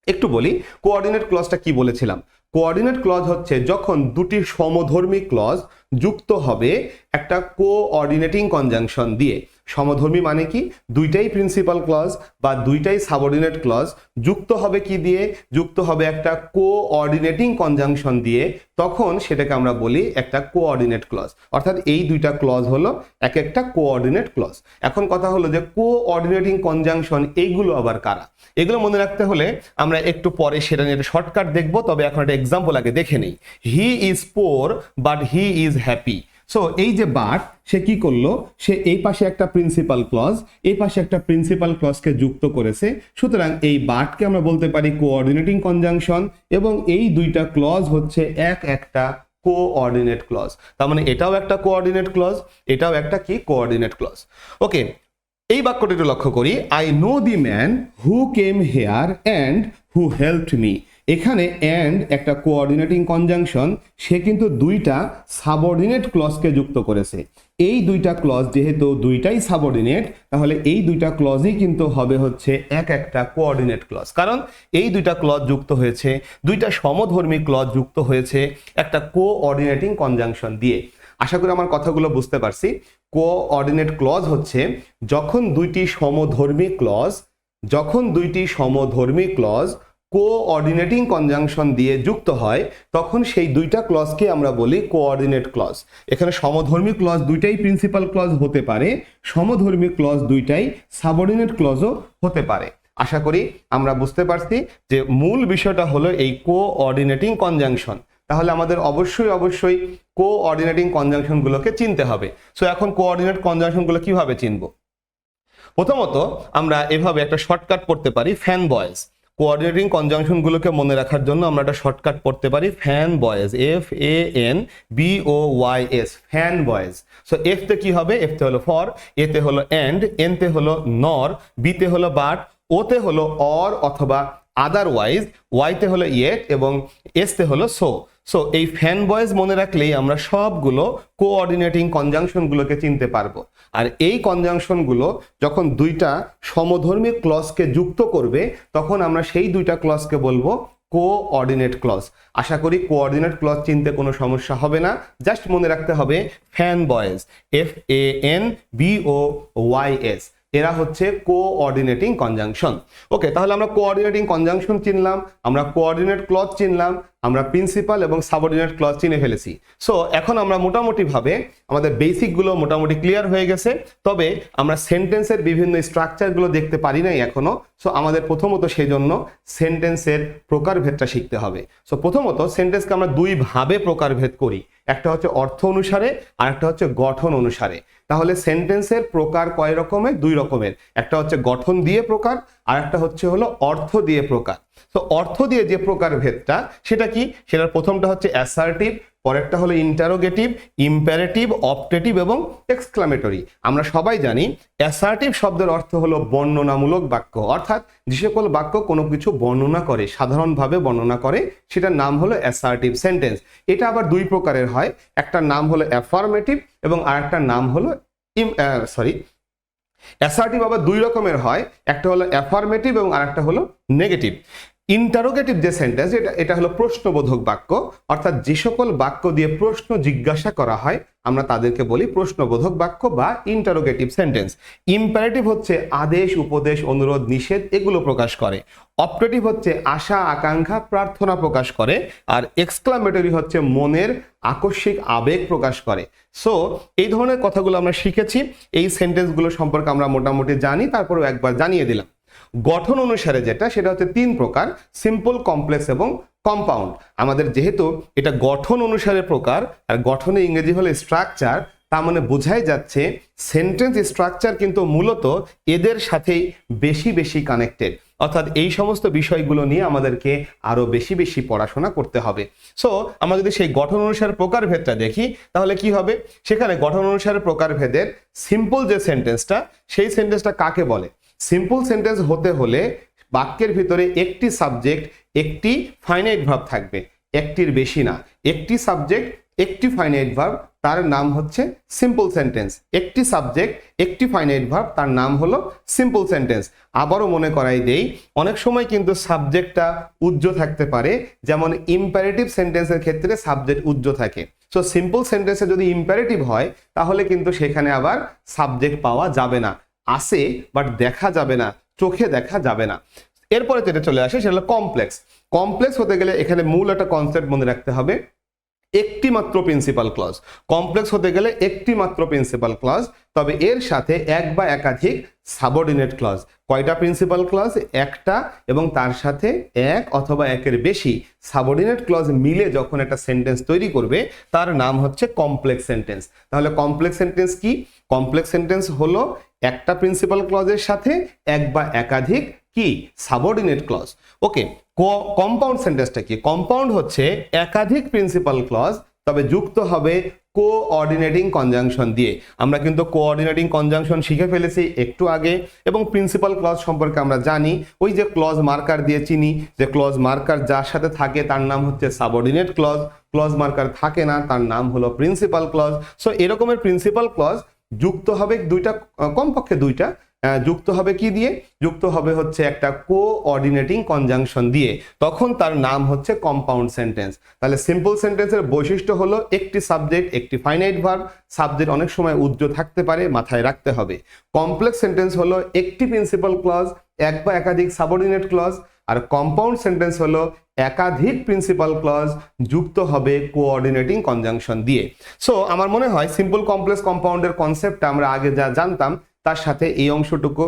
একটু বলি কোঅর্ডিনেট ক্লজটা কি বলেছিলাম। কোঅর্ডিনেট ক্লজ হচ্ছে যখন দুটি সমধর্মী ক্লজ যুক্ত হবে একটা কোঅর্ডিনেটিং কনজাংশন দিয়ে। সমধর্মী মানে কি? দুইটাই প্রিন্সিপাল ক্লজ বা দুইটাই সাবঅর্ডিনেট ক্লজ যুক্ত হবে কি দিয়ে? যুক্ত হবে একটা কোঅর্ডিনেটিং কনজাংশন দিয়ে, তখন সেটাকে আমরা বলি একটা কোঅর্ডিনেট ক্লজ। অর্থাৎ এই দুইটা ক্লজ হলো এক একটা কোঅর্ডিনেট ক্লজ। এখন কথা হলো যে কোঅর্ডিনেটিং কনজাংশন এইগুলো আবার কারা? এগুলো মনে রাখতে হলে আমরা একটু পরে সেটা নিয়ে শর্টকাট দেখবো, তবে এখন একটা এক্সাম্পল আগে দেখে নেই। He is poor but he is happy. So এই যে বাট, সে কি করলো? সে এই পাশে একটা প্রিন্সিপাল ক্লজ, এই পাশে একটা প্রিন্সিপাল ক্লজকে যুক্ত করেছে। সুতরাং এই বাটকে আমরা বলতে পারি কোঅর্ডিনেটিং কনজাংশন, এবং এই দুইটা ক্লজ হচ্ছে একটা কোঅর্ডিনেট ক্লজ। তার মানে এটাও একটা কোঅর্ডিনেট ক্লজ, এটাও একটা কি কোঅর্ডিনেট ক্লজ। ওকে, এই বাক্যটি একটু লক্ষ্য করি, I know the man who came here and who helped me. এখানে অ্যান্ড একটা কোঅর্ডিনেটিং কনজাংশন, সে কিন্তু দুইটা সাবঅর্ডিনেট ক্লজকে যুক্ত করেছে। এই দুইটা ক্লজ যেহেতু দুইটাই সাবঅর্ডিনেট, তাহলে এই দুইটা ক্লজই কিন্তু হবে হচ্ছে একটা কোঅর্ডিনেট ক্লজ, কারণ এই দুইটা ক্লজ যুক্ত হয়েছে, দুইটা সমধর্মী ক্লজ যুক্ত হয়েছে একটা কোঅর্ডিনেটিং কনজাংশন দিয়ে। আশা করি আমার কথাগুলো বুঝতে পারছি। কোঅর্ডিনেট ক্লজ হচ্ছে যখন দুইটি সমধর্মী ক্লজ কোঅর্ডিনেটিং কনজাংশন দিয়ে যুক্ত হয়, তখন সেই দুইটা ক্লজকে আমরা বলি কোঅর্ডিনেট ক্লজ। এখানে সমধর্মী ক্লজ দুইটাই প্রিন্সিপাল ক্লজ হতে পারে, সমধর্মী ক্লজ দুইটাই সাবঅর্ডিনেট ক্লজও হতে পারে। আশা করি আমরা বুঝতে পারছি যে মূল বিষয়টা হলো এই কোঅর্ডিনেটিং কনজাংশন। তাহলে আমাদের অবশ্যই কোঅর্ডিনেটিং কনজাংশনগুলোকে চিনতে হবে। সো এখন কোঅর্ডিনেট কনজাংশনগুলো কিভাবে চিনব? প্রথমত আমরা এভাবে একটা শর্টকাট পড়তে পারি, ফ্যান বয়েজ। কোঅর্ডিনেটিং কনজাংশনগুলোকে মনে রাখার জন্য আমরা একটা শর্টকাট পড়তে পারি, fan boys, FANBOYS, fan boys. So F তে কি হবে? এফ তে হলো ফর, এ তে হলো এন্ড, এন তে হলো নর, বি তে হলো বাট, ও তে হলো অর অথবা আদারওয়াইজ, ওয়াই তে হলো ইয়েট এবং এস তে হলো সো এই ফ্যান বয়েজ মনে রাখলেই আমরা সবগুলো কোঅর্ডিনেটিং কনজাংশনগুলোকে চিনতে পারবো। আর এই কনজাংশনগুলো যখন দুইটা সমধর্মী ক্লজকে যুক্ত করবে, তখন আমরা সেই দুইটা ক্লজকে বলবো কোঅর্ডিনেট ক্লজ। আশা করি কোঅর্ডিনেট ক্লজ চিনতে কোনো সমস্যা হবে না। জাস্ট মনে রাখতে হবে ফ্যান বয়েজ, FANBOYS, এরা হচ্ছে কোঅর্ডিনেটিং কনজাংশন। ওকে, তাহলে আমরা কোঅর্ডিনেটিং কনজাংশন চিনলাম, আমরা কোঅর্ডিনেট ক্লজ চিনলাম, আমরা প্রিন্সিপাল এবং সাবঅর্ডিনেট ক্লজ চিনে ফেলেছি। সো এখন আমরা মোটামুটিভাবে আমাদের বেসিকগুলো মোটামুটি ক্লিয়ার হয়ে গেছে। তবে আমরা সেন্টেন্সের বিভিন্ন স্ট্রাকচারগুলো দেখতে পারি নাই এখনো। সো আমাদের প্রথমত সেই জন্য সেন্টেন্সের প্রকারভেদটা শিখতে হবে। সো প্রথমত সেন্টেন্সকে আমরা দুই ভাবে প্রকারভেদ করি, একটা হচ্ছে অর্থ অনুসারে আর একটা হচ্ছে গঠন অনুসারে। তাহলে সেন্টেন্সের প্রকার কয় রকমের? দুই রকমের, একটা হচ্ছে গঠন দিয়ে প্রকার আর একটা হচ্ছে হলো অর্থ দিয়ে প্রকার। তো অর্থ দিয়ে যে প্রকার ভেদটা সেটা কি? সেটার প্রথমটা হচ্ছে অ্যাসার্টিভ, পরেরটা হলো ইন্টারোগেটিভ, ইম্পারেটিভ, অপটেটিভ এবং এক্সক্লামেটরি। আমরা সবাই জানি অ্যাসার্টিভ শব্দের অর্থ হলো বর্ণনামূলক বাক্য, অর্থাৎ যে সকল বাক্য কোনো কিছু বর্ণনা করে, সাধারণভাবে বর্ণনা করে, সেটার নাম হলো অ্যাসার্টিভ সেন্টেন্স। এটা আবার দুই প্রকারের হয়, একটা নাম হলো অ্যাফার্মেটিভ এবং আরেকটা নাম হলো অ্যাসার্টিভ আবার দুই রকমের হয়, একটা হলো অ্যাফার্মেটিভ এবং আরেকটা হলো নেগেটিভ। ইন্টারোগেটিভ যে সেন্টেন্স, এটা হলো প্রশ্নবোধক বাক্য, অর্থাৎ যে সকল বাক্য দিয়ে প্রশ্ন জিজ্ঞাসা করা হয় আমরা তাদেরকে বলি প্রশ্নবোধক বাক্য বা ইন্টারোগেটিভ সেন্টেন্স। ইম্পারেটিভ হচ্ছে আদেশ, উপদেশ, অনুরোধ, নিষেধ এগুলো প্রকাশ করে। অপটেটিভ হচ্ছে আশা, আকাঙ্ক্ষা, প্রার্থনা প্রকাশ করে। আর এক্সক্লামেটরি হচ্ছে মনের আকস্মিক আবেগ প্রকাশ করে। সো এই ধরনের কথাগুলো আমরা শিখেছি, এই সেন্টেন্সগুলো সম্পর্কে আমরা মোটামুটি জানি, তারপরেও একবার জানিয়ে দিলাম। গঠন অনুসারে যেটা, সেটা হচ্ছে তিন প্রকার, সিম্পল, কমপ্লেক্স এবং কম্পাউন্ড। আমাদের যেহেতু এটা গঠন অনুসারে প্রকার আর গঠনে ইংরেজি হলো স্ট্রাকচার, তার মানে বোঝাই যাচ্ছে সেন্টেন্স স্ট্রাকচার কিন্তু মূলত এদের সাথেই বেশি কানেক্টেড, অর্থাৎ এই সমস্ত বিষয়গুলো নিয়ে আমাদেরকে আরো বেশি পড়াশোনা করতে হবে। সো আমরা যদি সেই গঠন অনুসারে প্রকারভেদটা দেখি, তাহলে কি হবে? সেখানে গঠন অনুসারে প্রকারভেদের সিম্পল যে সেন্টেন্সটা, সেই সেন্টেন্সটা কাকে বলে? সিম্পল সেন্টেন্স হতে হলে বাক্যের ভিতরে একটি সাবজেক্ট, একটি ফাইনাইট ভার্ব থাকবে, একটির বেশি না। একটি সাবজেক্ট, একটি ফাইনাইট ভার্ব, তার নাম হচ্ছে সিম্পল সেন্টেন্স। একটি সাবজেক্ট, একটি ফাইনাইট ভার্ব, তার নাম হলো সিম্পল সেন্টেন্স। আবারও মনে করাই দেই, অনেক সময় কিন্তু সাবজেক্টটা উজ্জ থাকতে পারে, যেমন ইম্পারেটিভ সেন্টেন্সের ক্ষেত্রে সাবজেক্ট উজ্জ থাকে। সো সিম্পল সেন্টেন্সে যদি ইম্পারেটিভ হয়, তাহলে কিন্তু সেখানে আবার সাবজেক্ট পাওয়া যাবে না, আসে বাট দেখা যাবে না, চোখে দেখা যাবে না। এরপরে যেটা চলে আসে সেটা হলো কমপ্লেক্স। কমপ্লেক্স হতে গেলে এখানে মূল একটা কনসেপ্ট মনে রাখতে হবে, একটি মাত্র প্রিন্সিপাল ক্লজ। কমপ্লেক্স হতে গেলে একটি মাত্র প্রিন্সিপাল ক্লজ, তবে এর সাথে এক বা একাধিক সাবঅর্ডিনেট ক্লজ। কয়টা প্রিন্সিপাল ক্লজ? একটা, এবং তার সাথে এক অথবা একের বেশি সাবঅর্ডিনেট ক্লজ মিলে যখন একটা সেন্টেন্স তৈরি করবে, তার নাম হচ্ছে কমপ্লেক্স সেন্টেন্স। তাহলে কমপ্লেক্স সেন্টেন্স কি? কমপ্লেক্স সেন্টেন্স হলো একটা প্রিন্সিপাল ক্লজের সাথে এক বা একাধিক কি সাবঅর্ডিনেট ক্লজ। ওকে, কম্পাউন্ড সেন্টেন্সটা কি? কম্পাউন্ড হচ্ছে একাধিক প্রিন্সিপাল ক্লজ, তবে যুক্ত হবে কোঅর্ডিনেটিং কনজাংশন দিয়ে। আমরা কিন্তু কোঅর্ডিনেটিং কনজাংশন শিখে ফেলেছি একটু আগে, এবং প্রিন্সিপাল ক্লজ সম্পর্কে আমরা জানি। ওই যে ক্লজ মার্কার দিয়ে চিনি যে ক্লজ মার্কার যার সাথে থাকে তার নাম হচ্ছে সাবঅর্ডিনেট ক্লজ, ক্লজ মার্কার থাকে না তার নাম হলো প্রিন্সিপাল ক্লজ। সো এরকমের প্রিন্সিপাল ক্লজ যুক্ত হবে দুইটা, কমপক্ষে দুইটা, যুক্ত হবে কি দিয়ে? যুক্ত হবে হচ্ছে একটা কোঅর্ডিনেটিং কনজাংশন দিয়ে, তখন তার নাম হচ্ছে কম্পাউন্ড সেন্টেন্স। তাহলে সিম্পল সেন্টেন্সের বৈশিষ্ট্য হলো একটি সাবজেক্ট, একটি ফাইনাইট ভার্ব, সাবজেক্ট অনেক সময় উজ্জ্ব থাকতে পারে, মাথায় রাখতে হবে। কমপ্লেক্স সেন্টেন্স হলো একটি প্রিন্সিপাল ক্লজ, এক বা একাধিক সাবঅর্ডিনেট ক্লজ, আর কম্পাউন্ড সেন্টেন্স হলো একাধিক প্রিন্সিপাল ক্লজ যুক্ত হবে কোঅর্ডিনেটিং কনজাংশন দিয়ে। সো আমার মনে হয় সিম্পল কমপ্লেক্স কম্পাউন্ডের কনসেপ্টটা আমরা আগে যা জানতাম তার সাথে এই অংশটুকু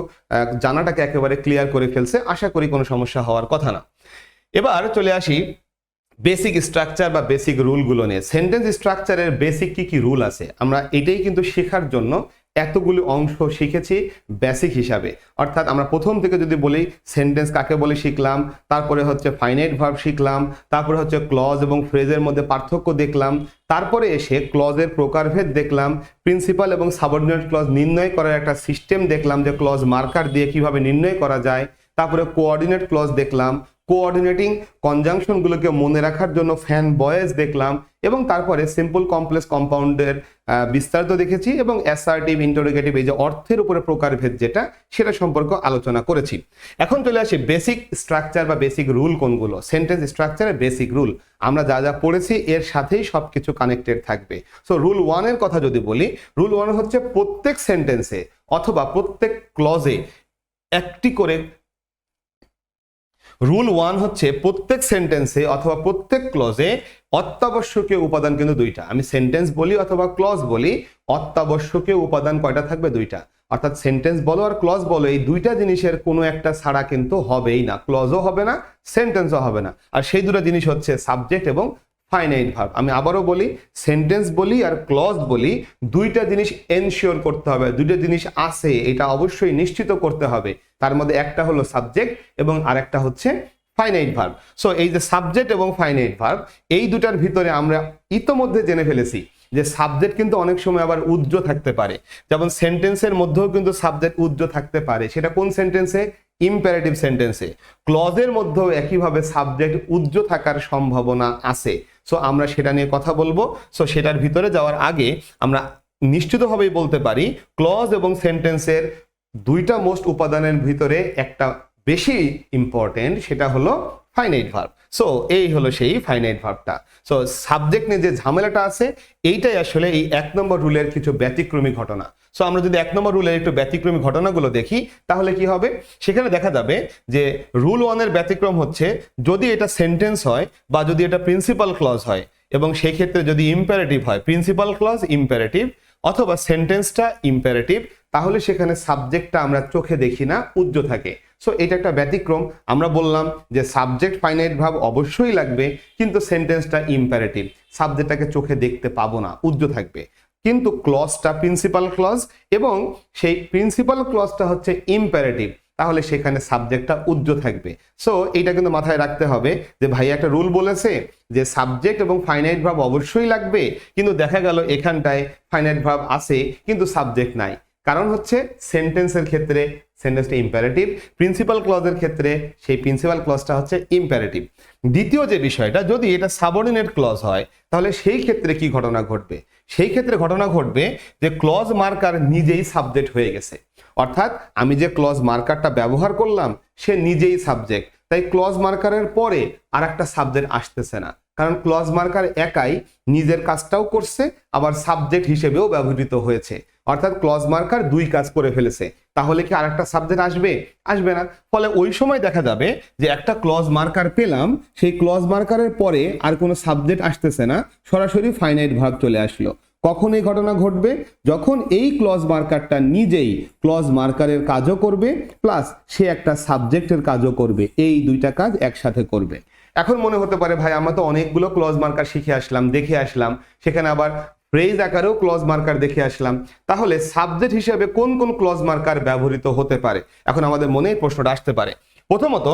জানাটাকে একেবারে ক্লিয়ার করে ফেলছে। আশা করি কোনো সমস্যা হওয়ার কথা না। এবার চলে আসি বেসিক স্ট্রাকচার বা বেসিক রুলগুলো নিয়ে। সেন্টেন্স স্ট্রাকচারের বেসিক কি কি রুল আছে, আমরা এটাই কিন্তু শেখার জন্য এতগুলো অংশ শিখেছি বেসিক হিসাবে। অর্থাৎ আমরা প্রথম থেকে যদি বলি সেন্টেন্স কাকে বলে শিখলাম, তারপরে হচ্ছে ফাইনাইট ভার্ব শিখলাম, তারপরে হচ্ছে ক্লজ এবং ফ্রেজের মধ্যে পার্থক্য দেখলাম, তারপরে এসে ক্লজের প্রকারভেদ দেখলাম, প্রিন্সিপাল এবং সাবঅর্ডিনেট ক্লজ নির্ণয় করার একটা সিস্টেম দেখলাম যে ক্লজ মার্কার দিয়ে কিভাবে নির্ণয় করা যায়, তারপরে কোঅর্ডিনেট ক্লজ দেখলাম, কোঅর্ডিনেটিং কনজাংশনগুলোকে মনে রাখার জন্য ফ্যান বয়েজ দেখলাম, এবং তারপরে সিম্পল কমপ্লেক্স কম্পাউন্ডের বিস্তারিত দেখেছি, এবং অ্যাসার্টিভ ইন্টারোগেটিভ এই যে অর্থের উপরে প্রকারভেদ যেটা, সেটা সম্পর্কে আলোচনা করেছি। এখন চলে আসি বেসিক স্ট্রাকচার বা বেসিক রুল কোনগুলো। সেন্টেন্স স্ট্রাকচারের বেসিক রুল আমরা যা যা পড়েছি এর সাথেই সবকিছু কানেক্টেড থাকবে। সো রুল 1 এর কথা যদি বলি, রুল 1 হচ্ছে প্রত্যেক সেন্টেন্সে অথবা প্রত্যেক ক্লজে একটি করে, রুল 1 হচ্ছে প্রত্যেক সেন্টেন্সে অথবা প্রত্যেক ক্লজে অত্যাবশ্যকীয় উপাদান কিন্তু দুইটা। আমি সেন্টেন্স বলি অথবা ক্লজ বলি, অত্যাবশ্যকীয় উপাদান কয়টা থাকবে? দুইটা। অর্থাৎ সেন্টেন্স বলো আর ক্লজ বলো, এই দুইটা জিনিসের কোনো একটা ছাড়া কিন্তু হবেই না, ক্লজও হবে না, সেন্টেন্সও হবে না। আর সেই দুটো জিনিস হচ্ছে সাবজেক্ট এবং ফাইনাইট ভার্ব। আমি আবারও বলি, সেন্টেন্স বলি আর ক্লজ বলি, দুইটা জিনিস এনশিওর করতে হবে, দুইটা জিনিস আছে এটা অবশ্যই নিশ্চিত করতে হবে। তার মধ্যে একটা হলো সাবজেক্ট এবং আরেকটা হচ্ছে ফাইনাইট ভার্ব। সো এই যে সাবজেক্ট এবং ফাইনাইট ভার্ব, এই দুটার ভিতরে আমরা ইতোমধ্যে জেনে ফেলেছি যে সাবজেক্ট কিন্তু অনেক সময় আবার উজ্জ্ব থাকতে পারে। যেমন সেন্টেন্সের মধ্যেও কিন্তু সাবজেক্ট উজ্জ্ব থাকতে পারে, সেটা কোন সেন্টেন্সে? ইম্পারেটিভ সেন্টেন্সে। ক্লজের মধ্যেও একইভাবে সাবজেক্ট উজ্জ্ব থাকার সম্ভাবনা আছে। সো আমরা সেটা নিয়ে কথা বলবো। সো সেটার ভিতরে যাওয়ার আগে আমরা নিশ্চিতভাবেই বলতে পারি ক্লজ এবং সেন্টেন্সের দুইটা মোস্ট উপাদানের ভিতরে একটা বেশি ইম্পর্টেন্ট, সেটা হলো ফাইনাইট ভার্ব। সো এই হলো সেই ফাইনাইট ভার্বটা। সো সাবজেক্ট নিয়ে যে ঝামেলাটা আছে, এইটাই আসলে এই 1 নম্বর রুলের কিছু ব্যতিক্রমী ঘটনা। সো আমরা যদি 1 নম্বর রুলের একটু ব্যতিক্রমী ঘটনাগুলো দেখি তাহলে কি হবে? সেখানে দেখা যাবে যে রুল 1 এর ব্যতিক্রম হচ্ছে যদি এটা সেন্টেন্স হয় বা যদি এটা প্রিন্সিপাল ক্লজ হয়, এবং সেই ক্ষেত্রে যদি ইম্পারেটিভ হয়, প্রিন্সিপাল ক্লজ ইম্পারেটিভ অথবা সেন্টেন্সটা ইম্পারেটিভ, তাহলে সেখানে সাবজেক্টটা আমরা চোখে দেখি না, উজ্জ্ব থাকে। সো এটা একটা ব্যতিক্রম। আমরা বললাম যে সাবজেক্ট ফাইনাইট ভার্ব অবশ্যই লাগবে, কিন্তু সেন্টেন্সটা ইম্পারেটিভ, সাবজেক্টটাকে চোখে দেখতে পাবো না, উজ্জ্ব থাকবে। কিন্তু ক্লজটা প্রিন্সিপাল ক্লজ এবং সেই প্রিন্সিপাল ক্লজটা হচ্ছে ইম্পারেটিভ, তাহলে সেখানে সাবজেক্টটা উজ্জ্ব থাকবে। সো এইটা কিন্তু মাথায় রাখতে হবে যে ভাই একটা রুল বলেছে যে সাবজেক্ট এবং ফাইনাইট ভার্ব অবশ্যই লাগবে, কিন্তু দেখা গেল এখানটায় ফাইনাইট ভার্ব আছে কিন্তু সাবজেক্ট নাই। কারণ হচ্ছে সেন্টেন্সের ক্ষেত্রে সেন্টেন্সটা ইম্পারেটিভ, প্রিন্সিপাল ক্লজের ক্ষেত্রে সেই প্রিন্সিপাল ক্লজটা হচ্ছে ইম্পারেটিভ। দ্বিতীয় যে বিষয়টা, যদি এটা সাবঅর্ডিনেট ক্লজ হয় তাহলে সেই ক্ষেত্রে কি ঘটনা ঘটবে? সেই ক্ষেত্রে ঘটনা ঘটবে যে ক্লজ মার্কার নিজেই সাবজেক্ট হয়ে গেছে। অর্থাৎ আমি যে ক্লজ মার্কারটা ব্যবহার করলাম সে নিজেই সাবজেক্ট, তাই ক্লজ মার্কারের পরে আর একটা সাবজেক্ট আসতেছে না, কারণ ক্লজ মার্কার একাই নিজের কাজটাও করছে আবার সাবজেক্ট হিসেবেও ব্যবহৃত হয়েছে। অর্থাৎ ক্লজ মার্কার দুই কাজ করে ফেলেছে, তাহলে কি আরেকটা সাবজেক্ট আসবে? আসবে না। ফলে ওই সময় দেখা যাবে যে একটা ক্লজ মার্কার পেলাম, সেই ক্লজ মার্কারের পরে আর কোনো সাবজেক্ট আসতেছে না, সরাসরি ফাইনাইট ভার্ব চলে আসলো। কখন এই ঘটনা ঘটবে? যখন এই ক্লজ মার্কারটা নিজেই ক্লজ মার্কারের কাজও করবে প্লাস সে একটা সাবজেক্টের কাজও করবে, এই দুইটা কাজ একসাথে করবে। এখন মনে হতে পারে ভাই আমরা তো অনেকগুলো ক্লজ মার্কার শিখে আসলাম, দেখে আসলাম, সেখানে আবার ফ্রেজ আকারেও ক্লজ মার্কার দেখে আসলাম, তাহলে সাবজেক্ট হিসেবে কোন কোন ক্লজ মার্কার ব্যবহৃত হতে পারে? এখন আমাদের মনে প্রশ্নটা আসতে পারে। প্রথমত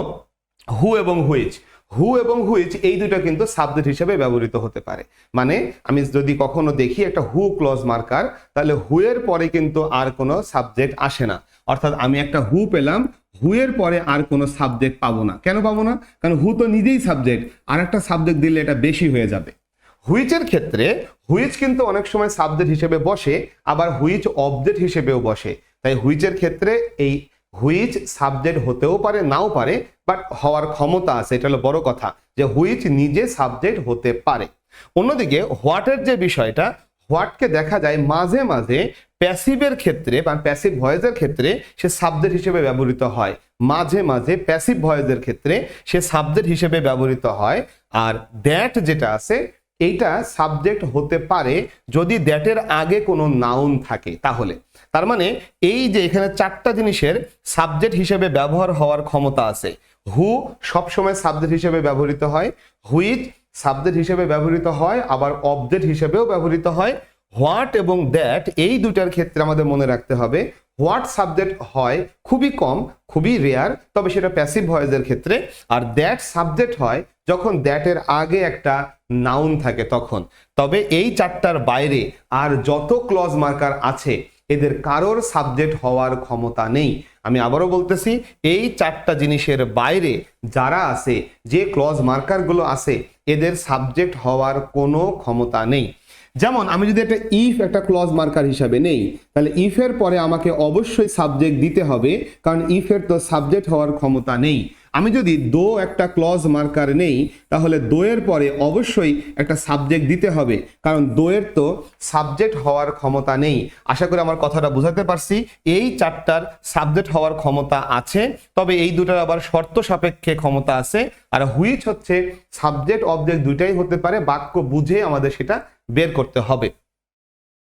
হু এবং হুইচ। হু এবং হুইচ এই দুটো কিন্তু সাবজেক্ট হিসেবে ব্যবহৃত হতে পারে। মানে আমি যদি কখনো দেখি একটা হু ক্লজ মার্কার, তাহলে হু এর পরে কিন্তু আর কোনো সাবজেক্ট আসে না। অর্থাৎ আমি একটা হু পেলাম, হু এর পরে আর কোনো সাবজেক্ট পাবো না। কেন পাবো না? কারণ হু তো নিজেই সাবজেক্ট, আর একটা সাবজেক্ট দিলে এটা বেশি হয়ে যাবে। হুইচের ক্ষেত্রে হুইচ কিন্তু অনেক সময় সাবজেক্ট হিসেবে বসে, আবার হুইচ অবজেক্ট হিসেবেও বসে। তাই হুইচের ক্ষেত্রে এই হুইচ সাবজেক্ট হতেও পারে, নাও পারে, বাট হওয়ার ক্ষমতা আছে। এটা হলো বড় কথা, যে হুইচ নিজে সাবজেক্ট হতে পারে। অন্যদিকে হোয়াটের যে বিষয়টা, হোয়াটকে দেখা যায় মাঝে মাঝে প্যাসিভের ক্ষেত্রে বা প্যাসিভ ভয়েসের ক্ষেত্রে সে সাবজেক্ট হিসেবে ব্যবহৃত হয়। মাঝে মাঝে প্যাসিভ ভয়েসের ক্ষেত্রে সে সাবজেক্ট হিসেবে ব্যবহৃত হয়। আর দ্যাট যেটা আছে, এইটা সাবজেক্ট হতে পারে যদি দ্যাটের আগে কোনো নাউন থাকে। তাহলে তার মানে এই যে এখানে চারটা জিনিসের সাবজেক্ট হিসেবে ব্যবহার হওয়ার ক্ষমতা আছে। হু সবসময় সাবজেক্ট হিসেবে ব্যবহৃত হয়, হুইচ সাবজেক্ট হিসেবে ব্যবহৃত হয়, আবার অবজেক্ট হিসেবেও ব্যবহৃত হয়। হোয়াট এবং দ্যাট এই দুটার ক্ষেত্রে আমাদের মনে রাখতে হবে, হোয়াট সাবজেক্ট হয় খুবই কম, খুবই রেয়ার, তবে সেটা প্যাসিভ ভয়েসের ক্ষেত্রে। আর দ্যাট সাবজেক্ট হয় যখন দ্যাটের আগে একটা নাউন থাকে তখন। তবে এই চারটার বাইরে আর যত ক্লজ মার্কার আছে, এদের কারোর সাবজেক্ট হওয়ার ক্ষমতা নেই। আমি আবারও বলতেছি, এই চারটা জিনিসের বাইরে যারা আছে, যে ক্লজ মার্কারগুলো আছে, এদের সাবজেক্ট হওয়ার কোনো ক্ষমতা নেই। যেমন আমি যদি একটা ইফ একটা ক্লজ মার্কার হিসাবে নেই, তাহলে ইফের পরে আমাকে অবশ্যই সাবজেক্ট দিতে হবে, কারণ ইফের তো সাবজেক্ট হওয়ার ক্ষমতা নেই। আমি যদি দো একটা ক্লজ মার্কার নেই, তাহলে দোয়ের পরে অবশ্যই একটা সাবজেক্ট দিতে হবে, কারণ দোয়ের তো সাবজেক্ট হওয়ার ক্ষমতা নেই। আশা করি আমার কথাটা বুঝাতে পারছি। এই চারটার সাবজেক্ট হওয়ার ক্ষমতা আছে, তবে এই দুটার আবার শর্ত সাপেক্ষে ক্ষমতা আছে। আর হুইচ হচ্ছে সাবজেক্ট অবজেক্ট দুইটাই হতে পারে, বাক্য বুঝে আমাদের সেটা বের করতে হবে।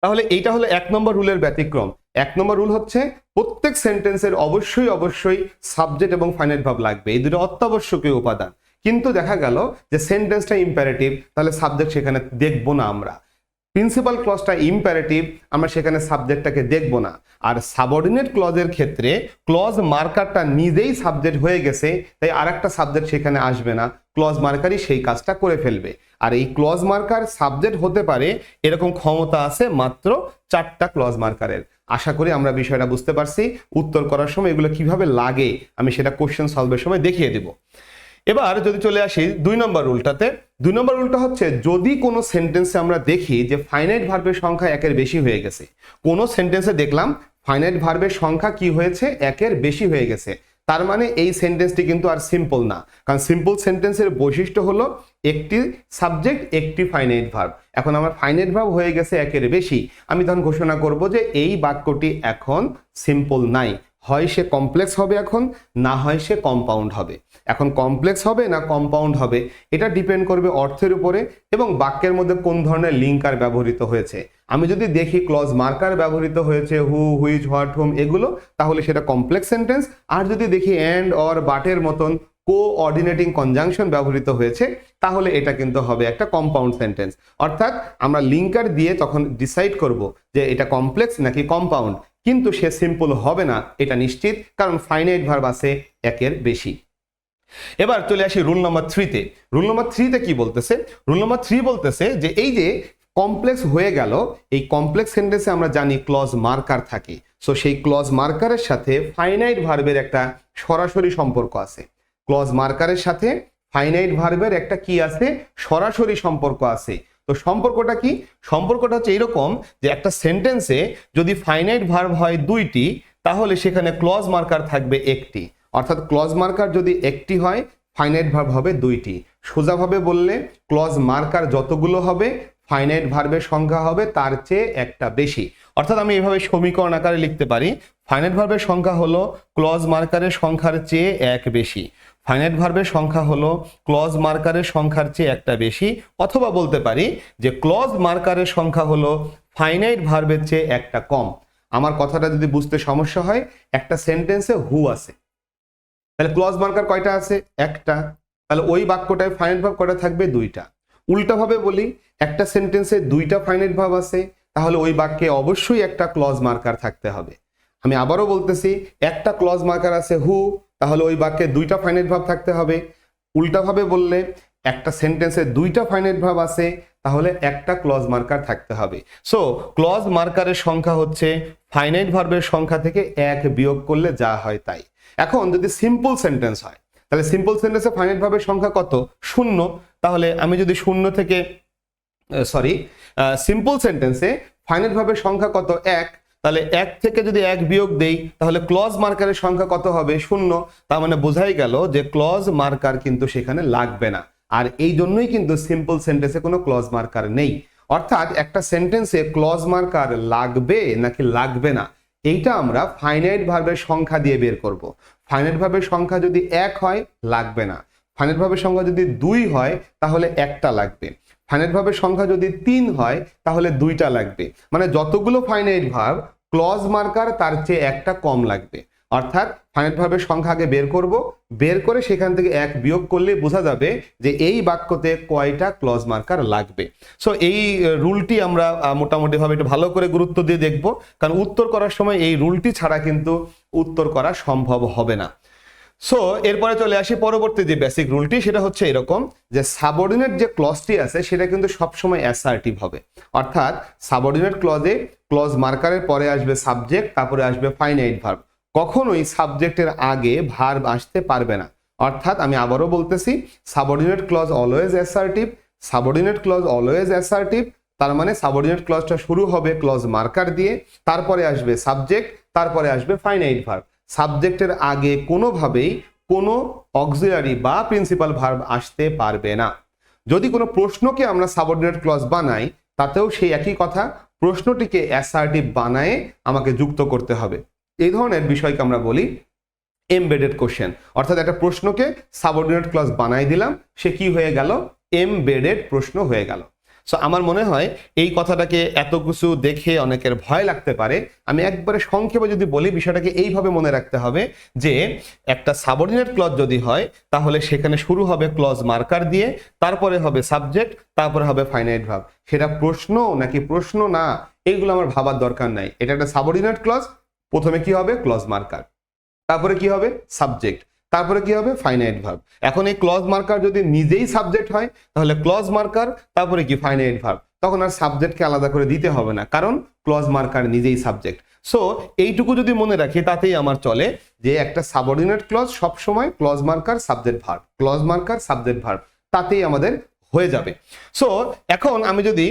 তাহলে এইটা হলো 1 নম্বর রুলের ব্যতিক্রম। 1 নম্বর রুল হচ্ছে প্রত্যেক সেন্টেন্সের অবশ্যই অবশ্যই সাবজেক্ট এবং ফাইনাইট ভার্ব লাগবে, এই দুটো অত্যাবশ্যকীয় উপাদান। কিন্তু দেখা গেল যে সেন্টেন্সটা ইম্পারেটিভ, তাহলে সাবজেক্ট সেখানে দেখবো না আমরা। প্রিন্সিপাল ক্লজটা ইম্পারেটিভ, আমরা সেখানে সাবজেক্টটাকে দেখব না। আর সাবঅর্ডিনেট ক্লজের ক্ষেত্রে ক্লজ মার্কারটা নিজেই সাবজেক্ট হয়ে গেছে, তাই আরেকটা সাবজেক্ট সেখানে আসবে না, ক্লজ মার্কারই সেই কাজটা করে ফেলবে। আর এই ক্লজ মার্কার সাবজেক্ট হতে পারে এরকম ক্ষমতা আছে মাত্র 4টা ক্লজ মার্কারের। আশা করি আমরা বিষয়টা বুঝতে পারছি। উত্তর করার সময় এগুলো কিভাবে লাগে আমি সেটা কোশ্চেন সলভের সময় দেখিয়ে দেব। এবার যদি চলে আসি 2 নম্বর রুলটাতে। 2 নম্বর রুলটা হচ্ছে, যদি কোনো সেন্টেন্সে আমরা দেখি যে ফাইনাইট ভার্বের সংখ্যা 1-এর বেশি হয়ে গেছে, কোনো সেন্টেন্সে দেখলাম ফাইনাইট ভার্বের সংখ্যা কি হয়েছে, 1-এর বেশি হয়ে গেছে, তার মানে এই সেন্টেন্সটি কিন্তু আর সিম্পল না। কারণ সিম্পল সেন্টেন্সের বৈশিষ্ট্য হলো একটি সাবজেক্ট একটি ফাইনাইট ভার্ব। এখন আমার ফাইনাইট ভার্ব হয়ে গেছে 1-এর বেশি, আমি তখন ঘোষণা করব যে এই বাক্যটি এখন সিম্পল নাই, হয় সে কমপ্লেক্স হবে এখন, না হয় সে কম্পাউন্ড হবে। এখন কমপ্লেক্স হবে না কম্পাউন্ড হবে, এটা ডিপেন্ড করবে অর্থের উপরে এবং বাক্যের মধ্যে কোন ধরনের লিঙ্কার ব্যবহৃত হয়েছে। আমি যদি দেখি ক্লজ মার্কার ব্যবহৃত হয়েছে, হু, হুইচ, হোয়াট, হুম এগুলো, তাহলে সেটা কমপ্লেক্স সেন্টেন্স। আর যদি দেখি অ্যান্ড, অর, বাটের মতন কোঅর্ডিনেটিং কনজাংশন ব্যবহৃত হয়েছে, তাহলে এটা কিন্তু হবে একটা কম্পাউন্ড সেন্টেন্স। অর্থাৎ আমরা লিঙ্কার দিয়ে তখন ডিসাইড করব যে এটা কমপ্লেক্স নাকি কম্পাউন্ড, কিন্তু সে সিম্পল হবে না এটা নিশ্চিত, কারণ ফাইনাইট ভার্ব আছে 1-এর বেশি। এবার চলে আসি রুল নাম্বার 3-তে। রুল নাম্বার 3-তে কি বলতেছে? রুল নাম্বার 3 বলতেছে যে এই যে কমপ্লেক্স হয়ে গেল, এই কমপ্লেক্স সেন্টেন্সে আমরা জানি ক্লজ মার্কার থাকে। সো সেই ক্লজ মার্কারের সাথে ফাইনাইট ভার্বের একটা সরাসরি সম্পর্ক আছে। ক্লজ মার্কারের সাথে ফাইনাইট ভার্বের একটা কি আছে? সরাসরি সম্পর্ক আছে। তো সম্পর্কটা কি? সম্পর্কটা হচ্ছে এরকম যে একটা সেন্টেন্সে যদি ফাইনাইট ভার্ব হয় 2টি, তাহলে সেখানে ক্লজ মার্কার থাকবে 1টি। অর্থাৎ ক্লজ মার্কার যদি 1টি হয়, ফাইনাইট ভার্ব হবে 2টি। সোজাভাবে বললে ক্লজ মার্কার যতগুলো হবে, ফাইনাইট ভার্বের সংখ্যা হবে তার চেয়ে একটা বেশি। অর্থাৎ আমি এভাবে সমীকরণ আকারে লিখতে পারি, ফাইনাইট ভার্বের সংখ্যা হলো ক্লজ মার্কারের সংখ্যার চেয়ে 1 বেশি। ফাইনাইট ভার্বের সংখ্যা হলো ক্লজ মার্কারের সংখ্যার চেয়ে একটা বেশি। অথবা বলতে পারি যে ক্লজ মার্কারের সংখ্যা হলো ফাইনাইট ভার্বের চেয়ে একটা কম। আমার কথাটা যদি বুঝতে সমস্যা হয়, একটা সেন্টেন্সে হু আছে, তাহলে ক্লজ মার্কার কয়টা আছে? একটা। তাহলে ওই বাক্যটায় ফাইনাইট ভার্ব কয়টা থাকবে? 2টা। উল্টাভাবে বলি, একটা সেন্টেন্সে 2টা ফাইনাইট ভার্ব আছে, তাহলে ওই বাক্যে অবশ্যই একটা ক্লজ মার্কার থাকতে হবে। আমি আবারও বলতেছি, একটা ক্লজ মার্কার আছে হু, তাহলে ওই বাক্যে 2টা ফাইনাইট ভার্ব থাকতে হবে। উল্টাভাবে বললে একটা সেন্টেন্সে দুইটা ফাইনাইট ভার্ব আছে, তাহলে একটা ক্লজ মার্কার থাকতে হবে। সো ক্লজ মার্কারের সংখ্যা হচ্ছে ফাইনাইট ভার্বের সংখ্যা থেকে 1 বিয়োগ করলে যা হয় তাই। এখন যদি সিম্পল সেন্টেন্স হয়, তাহলে সিম্পল সেন্টেন্সে ফাইনাইট ভার্বের সংখ্যা কত? 0। তাহলে আমি যদি সিম্পল সেন্টেন্সে ফাইনাইট ভার্বের সংখ্যা কত? 1। তাহলে 1 থেকে যদি 1 বিয়োগ দেই তাহলে ক্লজ মার্কারের সংখ্যা কত হবে? 0। তার মানে বোঝাই গেল যে ক্লজ মার্কার কিন্তু সেখানে লাগবে না। আর এই জন্যই কিন্তু সিম্পল সেন্টেন্সে কোনো ক্লজ মার্কার নেই। অর্থাৎ একটা সেন্টেন্সে ক্লজ মার্কার লাগবে নাকি লাগবে না, এইটা আমরা ফাইনাইট ভার্বের সংখ্যা দিয়ে বের করব। ফাইনাইট ভার্বের সংখ্যা যদি 1 হয় লাগবে না, ফাইনাইট ভার্বের সংখ্যা যদি 2 হয় তাহলে একটা লাগবে, ফাইনাইট ভার্বের সংখ্যা যদি 3 হয় তাহলে 2টা লাগবে। মানে যতগুলো ফাইনাইট ভার্ব ক্লজ মার্কার তার চেয়ে একটা কম লাগবে। অর্থাৎ ফাইনাইট ভার্বের সংখ্যা আগে বের করব, বের করে সেখান থেকে 1 বিয়োগ করলে বোঝা যাবে যে এই বাক্যতে কয়টা ক্লজ মার্কার লাগবে। সো এই রুলটি আমরা মোটামুটি ভাবে একটু ভালো করে গুরুত্ব দিয়ে দেখব, কারণ উত্তর করার সময় এই রুলটি ছাড়া কিন্তু উত্তর করা সম্ভব হবে না। সো এরপরে চলে আসি পরবর্তী যে বেসিক রুলটি, সেটা হচ্ছে এরকম যে সাবঅর্ডিনেট যে ক্লজটি আছে সেটা কিন্তু সবসময় অ্যাসার্টিভ হবে। অর্থাৎ সাবঅর্ডিনেট ক্লজে ক্লজ মার্কারের পরে আসবে সাবজেক্ট, তারপরে আসবে ফাইনাইট ভার্ব। কখনোই সাবজেক্টের আগে ভার্ব আসতে পারবে না। অর্থাৎ আমি আবারও বলতেছি, subordinate clause always assertive, subordinate clause always assertive. তার মানে সাবঅর্ডিনেট ক্লজটা শুরু হবে ক্লজ মার্কার দিয়ে, তারপরে আসবে সাবজেক্ট, তারপরে আসবে ফাইনাইট ভার্ব। সাবজেক্টের আগে কোনোভাবেই কোনো অক্সিলারি বা প্রিন্সিপাল ভার্ব আসতে পারবে না। যদি কোনো প্রশ্নকে আমরা সাবঅর্ডিনেট ক্লজ বানাই তাতেও সেই একই কথা, প্রশ্নটিকে অ্যাসার্টিভ বানায়ে আমাকে যুক্ত করতে হবে। এই ধরনের বিষয়কে আমরা বলি এমবেডেড কোশ্চেন। অর্থাৎ একটা প্রশ্নকে সাবঅর্ডিনেট ক্লজ বানাই দিলাম, সে কি হয়ে গেল? এমবেডেড প্রশ্ন হয়ে গেল। সো আমার মনে হয় এই কথাটাকে এত কিছু দেখে অনেকের ভয় লাগতে পারে। আমি একবারে সংক্ষেপে যদি বলি, বিষয়টাকে এইভাবে মনে রাখতে হবে যে একটা সাবঅর্ডিনেট ক্লজ যদি হয় তাহলে সেখানে শুরু হবে ক্লজ মার্কার দিয়ে, তারপরে হবে সাবজেক্ট, তারপরে হবে ফাইনাইট ভার্ব। সেটা প্রশ্ন নাকি প্রশ্ন না এইগুলো আমার ভাবার দরকার নাই। এটা একটা সাবঅর্ডিনেট ক্লজ, প্রথমে কি হবে? ক্লজ মার্কার, তারপরে কি হবে? সাবজেক্ট, তারপরে কি হবে? Finite verb. এখন এই ক্লজ মার্কার যদি নিজেই সাবজেক্ট হয় তাহলে ক্লজ মার্কার, তারপরে কি? Finite verb. তখন আর সাবজেক্টকে আলাদা করে দিতে হবে না, কারণ ক্লজ মার্কার নিজেই সাবজেক্ট। সো এইটুকু যদি মনে রাখি তাতেই আমার চলে যে একটা সাবঅর্ডিনেট ক্লজ সবসময় clause marker subject verb, clause marker subject verb, তাতেই আমাদের হয়ে যাবে। সো এখন আমি যদি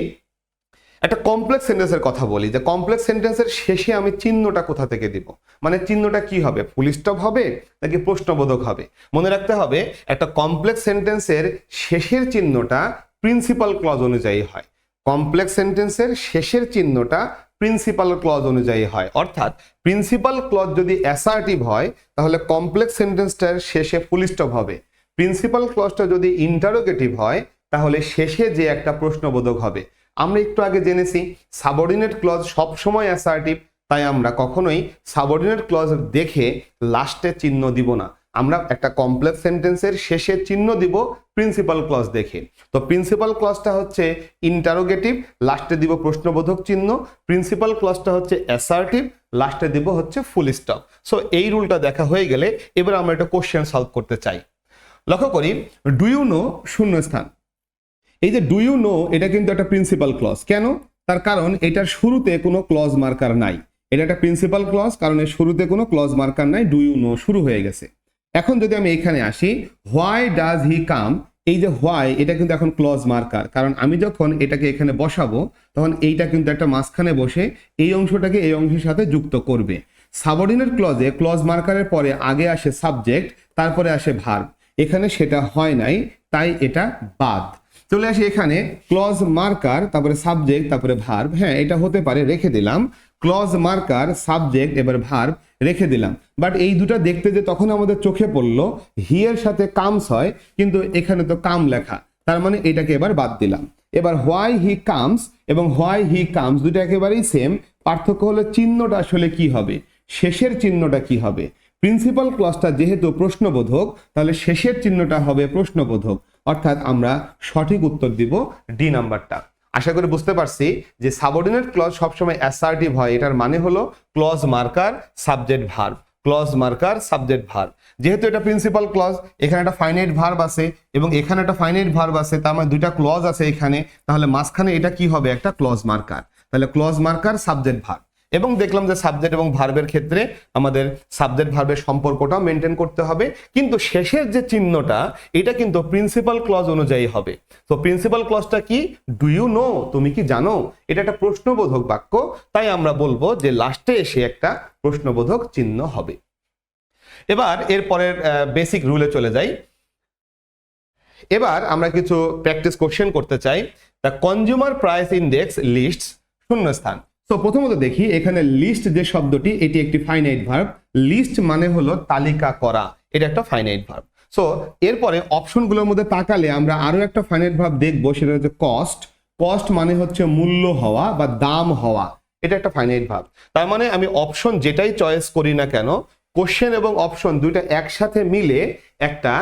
একটা কমপ্লেক্স সেন্টেন্সের কথা বলি, যে কমপ্লেক্স সেন্টেন্সের শেষে আমি চিহ্নটা কোথা থেকে দিব, মানে চিহ্নটা কি হবে? ফুল স্টপ হবে নাকি প্রশ্নবোধক হবে? মনে রাখতে হবে একটা কমপ্লেক্স সেন্টেন্সের শেষের চিহ্নটা প্রিন্সিপাল ক্লজ অনুযায়ী হয়। কমপ্লেক্স সেন্টেন্সের শেষের চিহ্নটা প্রিন্সিপাল ক্লজ অনুযায়ী হয়। অর্থাৎ প্রিন্সিপাল ক্লজ যদি অ্যাসার্টিভ হয় তাহলে কমপ্লেক্স সেন্টেন্সটার শেষে ফুল স্টপ হবে। প্রিন্সিপাল ক্লজটা যদি ইন্টারোগেটিভ হয় তাহলে শেষে যে একটা প্রশ্নবোধক হবে। আমরা একটু আগে জেনেছি সাবঅর্ডিনেট ক্লজ সবসময় অ্যাসার্টিভ, তাই আমরা কখনোই সাবঅর্ডিনেট ক্লজ দেখে লাস্টে চিহ্ন দিব না। আমরা একটা কমপ্লেক্স সেন্টেন্সের শেষে চিহ্ন দিব প্রিন্সিপাল ক্লজ দেখে। তো প্রিন্সিপাল ক্লজটা হচ্ছে ইন্টারোগেটিভ, লাস্টে দিব প্রশ্নবোধক চিহ্ন। প্রিন্সিপাল ক্লজটা হচ্ছে অ্যাসার্টিভ, লাস্টে দিব হচ্ছে ফুল স্টপ। সো এই রুলটা দেখা হয়ে গেলে এবার আমরা একটা কোশ্চেন সলভ করতে চাই। লক্ষ্য করি, ডু ইউ নো শূন্যস্থান। এই যে ডু ইউ নো, এটা কিন্তু একটা প্রিন্সিপাল ক্লজ। কেন? তার কারণ এটার শুরুতে কোনো ক্লজ মার্কার নাই। এটা একটা প্রিন্সিপাল ক্লজ, কারণ এর শুরুতে কোনো ক্লজ মার্কার নাই, ডু ইউ নো শুরু হয়ে গেছে। এখন যদি আমি এখানে আসি, হোয়াই ডাজ হি কাম, এই যে হোয়াই, এটা কিন্তু এখন ক্লজ মার্কার, কারণ আমি যখন এটাকে এখানে বসাবো তখন এইটা কিন্তু একটা মাঝখানে বসে এই অংশটাকে এই অংশের সাথে যুক্ত করবে। সাবঅর্ডিনেট ক্লজে ক্লজ মার্কারের পরে আগে আসে সাবজেক্ট, তারপরে আসে ভার্ব। এখানে সেটা হয় নাই, তাই এটা বাদ। চলে আসি এখানে ক্লজ মার্কার, তারপরে সাবজেক্ট, তারপরে ভার্ব। হ্যাঁ, এটা হতে পারে, রেখে দিলাম ক্লজ মার্কার সাবজেক্ট, এবার ভার্ব রেখে দিলাম। বাট এই দুটা দেখতে যে তখন আমাদের চোখে পড়লো হি এর সাথে কামস হয়, কিন্তু এখানে তো কাম লেখা, তার মানে এটাকে এবার বাদ দিলাম। এবার হোয়াই হি কামস এবং হোয়াই হি কামস দুটো একেবারেই সেম, পার্থক্য হলো চিহ্নটা আসলে কি হবে, শেষের চিহ্নটা কি হবে। প্রিন্সিপাল ক্লজটা যেহেতু প্রশ্নবোধক, তাহলে শেষের চিহ্নটা হবে প্রশ্নবোধক। অর্থাৎ আমরা সঠিক উত্তর দিব ডি নাম্বারটা। আশা করি বুঝতে পারছি যে সাবঅর্ডিনেট ক্লজ সবসময় অ্যাসার্টিভ হয়, এটার মানে হলো clause marker subject verb. Clause marker subject verb. যেহেতু এটা প্রিন্সিপাল ক্লজ, এখানে একটা ফাইনাইট ভার্ব আছে এবং এখানে একটা ফাইনাইট ভার্ব আছে, তার মানে দুইটা ক্লজ আছে এখানে, তাহলে মাঝখানে এটা কি হবে, একটা ক্লজ মার্কার। তাহলে ক্লজ মার্কার সাবজেক্ট ভার্ব। এবং দেখলাম যে সাবজেক্ট এবং ভার্বের ক্ষেত্রে আমাদের সাবজেক্ট ভার্বের সম্পর্কটা মেনটেন করতে হবে, কিন্তু শেষের যে চিহ্নটা এটা কিন্তু প্রিন্সিপাল ক্লজ অনুযায়ী হবে। তো প্রিন্সিপাল ক্লজটা কি, ডু ইউ নো, তুমি কি জানো, এটা একটা প্রশ্নবোধক বাক্য, তাই আমরা বলবো যে লাস্টে এসে একটা প্রশ্নবোধক চিহ্ন হবে। এবার এরপরের বেসিক রুলে চলে যাই। এবার আমরা কিছু প্র্যাকটিস কোশ্চেন করতে চাই। The consumer price index lists শূন্যস্থান। তো প্রথমত দেখি এখানে লিস্ট যে শব্দটি, এটি একটি ফাইনাইট ভার্ব। লিস্ট মানে হলো তালিকা করা, এটা একটা ফাইনাইট ভার্ব। সো এরপরে অপশনগুলোর মধ্যে তাকালে আমরা আরো একটা ফাইনাইট ভার্ব দেখবো, সেটা হচ্ছে কস্ট। কস্ট মানে হচ্ছে মূল্য হওয়া বা দাম হওয়া, এটা একটা ফাইনাইট ভার্ব। তার মানে আমি অপশন যেটাই চয়েস করি না কেন, কোশ্চেন এবং অপশন দুইটা একসাথে মিলে একটা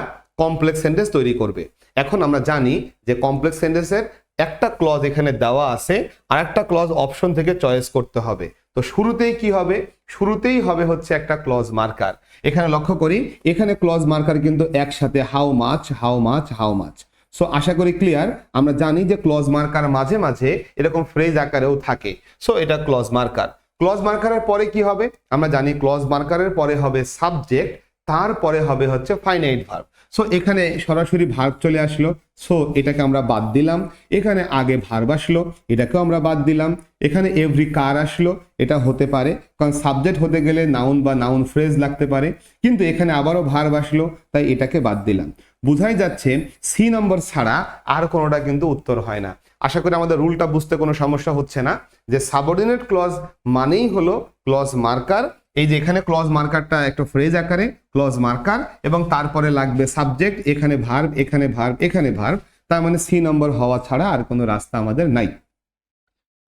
কমপ্লেক্স সেন্টেন্স তৈরি করবে। এখন আমরা জানি যে কমপ্লেক্স সেন্টেন্সের একটা ক্লজ এখানে দেওয়া আছে আর একটা ক্লজ অপশন থেকে চয়েস করতে হবে। তো শুরুতেই কি হবে, শুরুতেই হবে হচ্ছে একটা ক্লজ মার্কার। এখানে লক্ষ্য করি এখানে ক্লজ মার্কার কিন্তু একসাথে how much how much how much. So আশা করি ক্লিয়ার। আমরা জানি যে ক্লজ মার্কার মাঝে মাঝে এরকম ফ্রেজ আকারেও থাকে। সো এটা ক্লজ মার্কার। ক্লজ মার্কারের পরে কি হবে, আমরা জানি ক্লজ মার্কারের পরে হবে সাবজেক্ট, তারপরে হবে হচ্ছে ফাইনাইট ভার্ব। সো এখানে সরাসরি ভার্ব চলে আসলো, সো এটাকে আমরা বাদ দিলাম। এখানে আগে ভার্ব আসলো, এটাকেও আমরা বাদ দিলাম। এখানে এভরি কার আসলো, এটা হতে পারে কারণ সাবজেক্ট হতে গেলে নাউন বা নাউন ফ্রেজ লাগতে পারে, কিন্তু এখানে আবারও ভার্ব আসলো, তাই এটাকে বাদ দিলাম। বোঝাই যাচ্ছে সি নম্বর ছাড়া আর কোনোটা কিন্তু উত্তর হয় না। আশা করি আমাদের রুলটা বুঝতে কোনো সমস্যা হচ্ছে না, যে সাবঅর্ডিনেট ক্লজ মানেই হলো ক্লজ মার্কার। এই যে এখানে ক্লজ মার্কারটা একটা ফ্রেজ আকারে ক্লজ মার্কার, এবং তারপরে লাগবে সাবজেক্ট, এখানে ভার্ব, এখানে ভার্ব, এখানে ভার্ব। তার মানে সি নম্বর হওয়া ছাড়া আর কোনো রাস্তা আমাদের নাই।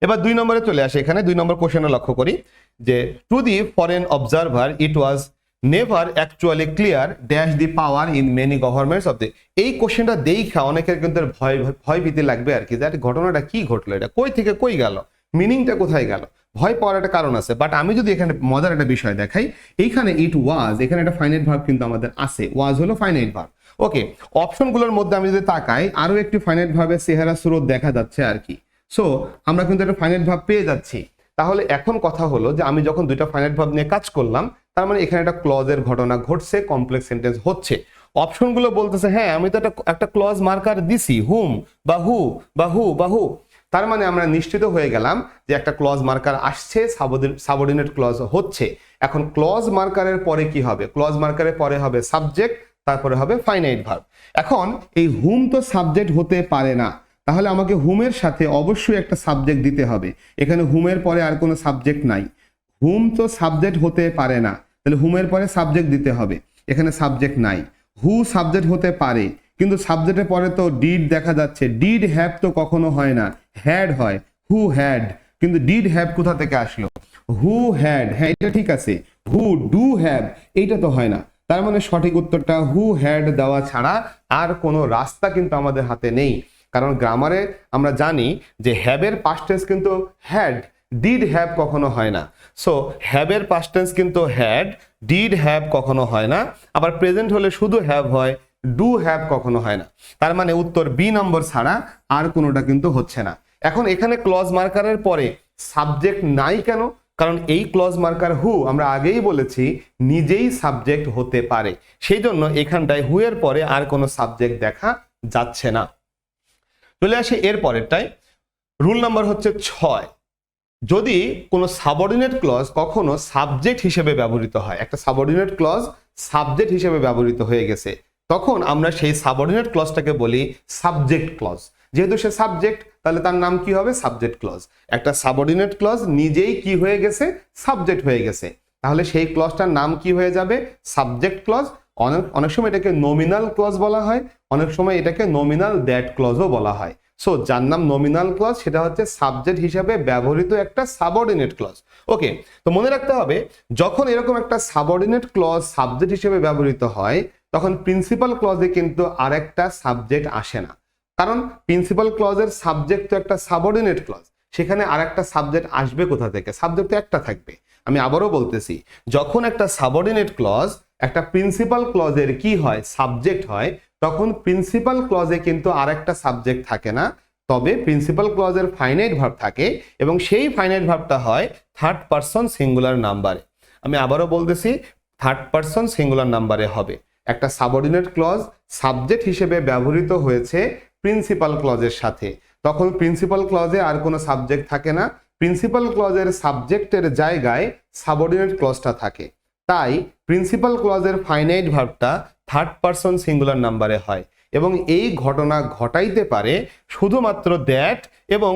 এবার 2 নম্বরে চলে আসে। এখানে 2 নম্বর কোশ্চেনে লক্ষ্য করি যে to the foreign observer it was never actually clear dash the power in many governments of the. এই কোশ্চেনটা দেখা অনেকের কিন্তু ভয় ভীতি লাগবে আর কি, যে ঘটনাটা কি ঘটলো, এটা কই থেকে কই গেল, মিনিংটা কোথায় গেল। ভয় পাওয়ার একটা কারণ আছে, বাট আমি যদি এখানে মজার একটা বিষয় দেখাই, এইখানে ইট ওয়াজ, এখানে একটা ফাইনাইট ভার্ব কিন্তু আমাদের আছে, ওয়াজ হলো ফাইনাইট ভার্ব। ওকে, অপশনগুলোর মধ্যে আমি যদি তাকাই আরো একটি ফাইনাইট ভার্বের চেহারা স্রোত দেখা যাচ্ছে আর কি। সো আমরা কিন্তু একটা ফাইনাইট ভার্ব পেয়ে যাচ্ছি। তাহলে এখন কথা হলো যে আমি যখন দুইটা ফাইনাইট ভার্ব নিয়ে কাজ করলাম, তার মানে এখানে একটা ক্লজের ঘটনা ঘটছে, কমপ্লেক্স সেন্টেন্স হচ্ছে। অপশনগুলো বলতেছে হ্যাঁ আমি তো একটা ক্লজ মার্কার দিছি, হুম বা হু বা হু বা হু। তার মানে আমরা নিশ্চিত হয়ে গেলাম যে একটা ক্লজ মার্কার আসছে, সাবঅর্ডিনেট ক্লজ হচ্ছে। এখন ক্লজ মার্কারের পরে কি হবে, ক্লজ মার্কারের পরে হবে সাবজেক্ট, তারপরে হবে ফাইনাইট ভার্ব। এখন এই হুম তো সাবজেক্ট হতে পারে না, তাহলে আমাকে হুমের সাথে অবশ্যই একটা সাবজেক্ট দিতে হবে। এখানে হুমের পরে আর কোনো সাবজেক্ট নাই, হুম তো সাবজেক্ট হতে পারে না, তাহলে হুমের পরে সাবজেক্ট দিতে হবে। এখানে সাবজেক্ট নাই। হু সাবজেক্ট হতে পারে, কিন্তু সাবজেক্টের পরে তো ডিড দেখা যাচ্ছে, ডিড হ্যাভ তো কখনো হয় না, হ্যাড হয়। হু হ্যাড, কিন্তু ডিড হ্যাভ কোথা থেকে আসলো, হু হ্যাড, হ্যাঁ এটা ঠিক আছে। হু ডু হ্যাভ, এইটা তো হয় না। তার মানে সঠিক উত্তরটা হু হ্যাড দেওয়া ছাড়া আর কোনো রাস্তা কিন্তু আমাদের হাতে নেই। কারণ গ্রামারে আমরা জানি যে হ্যাভের পাস্ট টেন্স কিন্তু হ্যাড, ডিড হ্যাভ কখনো হয় না। সো হ্যাভের পাস্ট টেন্স কিন্তু হ্যাড, ডিড হ্যাভ কখনো হয় না। আবার প্রেজেন্ট হলে শুধু হ্যাভ হয়, ডু হ্যাভ কখনো হয় না। তার মানে উত্তর বি নম্বর ছাড়া আর কোনোটা কিন্তু হচ্ছে না। এখন এখানে ক্লজ মার্কারের পরে সাবজেক্ট নাই কেন, কারণ এই ক্লজ মার্কার হু আমরা আগেই বলেছি নিজেই সাবজেক্ট হতে পারে, সেই জন্য এখানটায় হু এর পরে আর কোনো সাবজেক্ট দেখা যাচ্ছে না। চলে আসে এর পরেরটাই। রুল নাম্বার হচ্ছে 6। যদি কোনো সাবঅর্ডিনেট ক্লজ কখনো সাবজেক্ট হিসেবে ব্যবহৃত হয়, একটা সাবঅর্ডিনেট ক্লজ সাবজেক্ট হিসেবে ব্যবহৃত হয়ে গেছে, তখন আমরা সেই সাবঅর্ডিনেট ক্লজটাকে বলি সাবজেক্ট ক্লজ। যেহেতু সে সাবজেক্ট, তাহলে তার নাম কি হবে, সাবজেক্ট ক্লজ। একটা সাবঅর্ডিনেট ক্লজ নিজেই কি হয়ে গেছে, সাবজেক্ট হয়ে গেছে, তাহলে সেই ক্লজটার নাম কি হয়ে যাবে, সাবজেক্ট ক্লজ। অনেক সময় এটাকে নমিনাল ক্লজ বলা হয়, অনেক সময় এটাকে নমিনাল দ্যাট ক্লজও বলা হয়। সো যার নাম নমিনাল ক্লজ সেটা হচ্ছে সাবজেক্ট হিসাবে ব্যবহৃত একটা সাবঅর্ডিনেট ক্লজ। ওকে, তো মনে রাখতে হবে যখন এরকম একটা সাবঅর্ডিনেট ক্লজ সাবজেক্ট হিসেবে ব্যবহৃত হয়, তখন প্রিন্সিপাল ক্লজে কিন্তু আরেকটা সাবজেক্ট আসে না, কারণ প্রিন্সিপাল ক্লজের সাবজেক্ট তো একটা সাবঅর্ডিনেট ক্লজ। সেখানে আর একটা সাবজেক্ট আসবে কোথা থেকে? সাবজেক্ট তো একটা থাকবে। আমি আবারও বলতেছি, যখন একটা সাবঅর্ডিনেট ক্লজ একটা প্রিন্সিপাল ক্লজের কি হয়? সাবজেক্ট হয়, তখন প্রিন্সিপাল ক্লজে কিন্তু আর একটা সাবজেক্ট থাকে না, তবে প্রিন্সিপাল ক্লজের ফাইনাইট ভার্ব থাকে এবং সেই ফাইনাইট ভার্বটা হয় থার্ড পারসন সিঙ্গুলার নাম্বারে। আমি আবারও বলতেছি, থার্ড পারসন সিঙ্গুলার নাম্বারে হবে। একটা সাবঅর্ডিনেট ক্লজ সাবজেক্ট হিসেবে ব্যবহৃত হয়েছে প্রিন্সিপাল ক্লজের সাথে, তখন প্রিন্সিপাল ক্লজে আর কোনো সাবজেক্ট থাকে না, প্রিন্সিপাল ক্লজের সাবজেক্টের জায়গায় সাবঅর্ডিনেট ক্লজটা থাকে। তাই প্রিন্সিপাল ক্লজের ফাইনাইট ভার্বটা থার্ড পারসন সিঙ্গুলার নাম্বারে হয় এবং এই ঘটনা ঘটাইতে পারে শুধুমাত্র দ্যাট এবং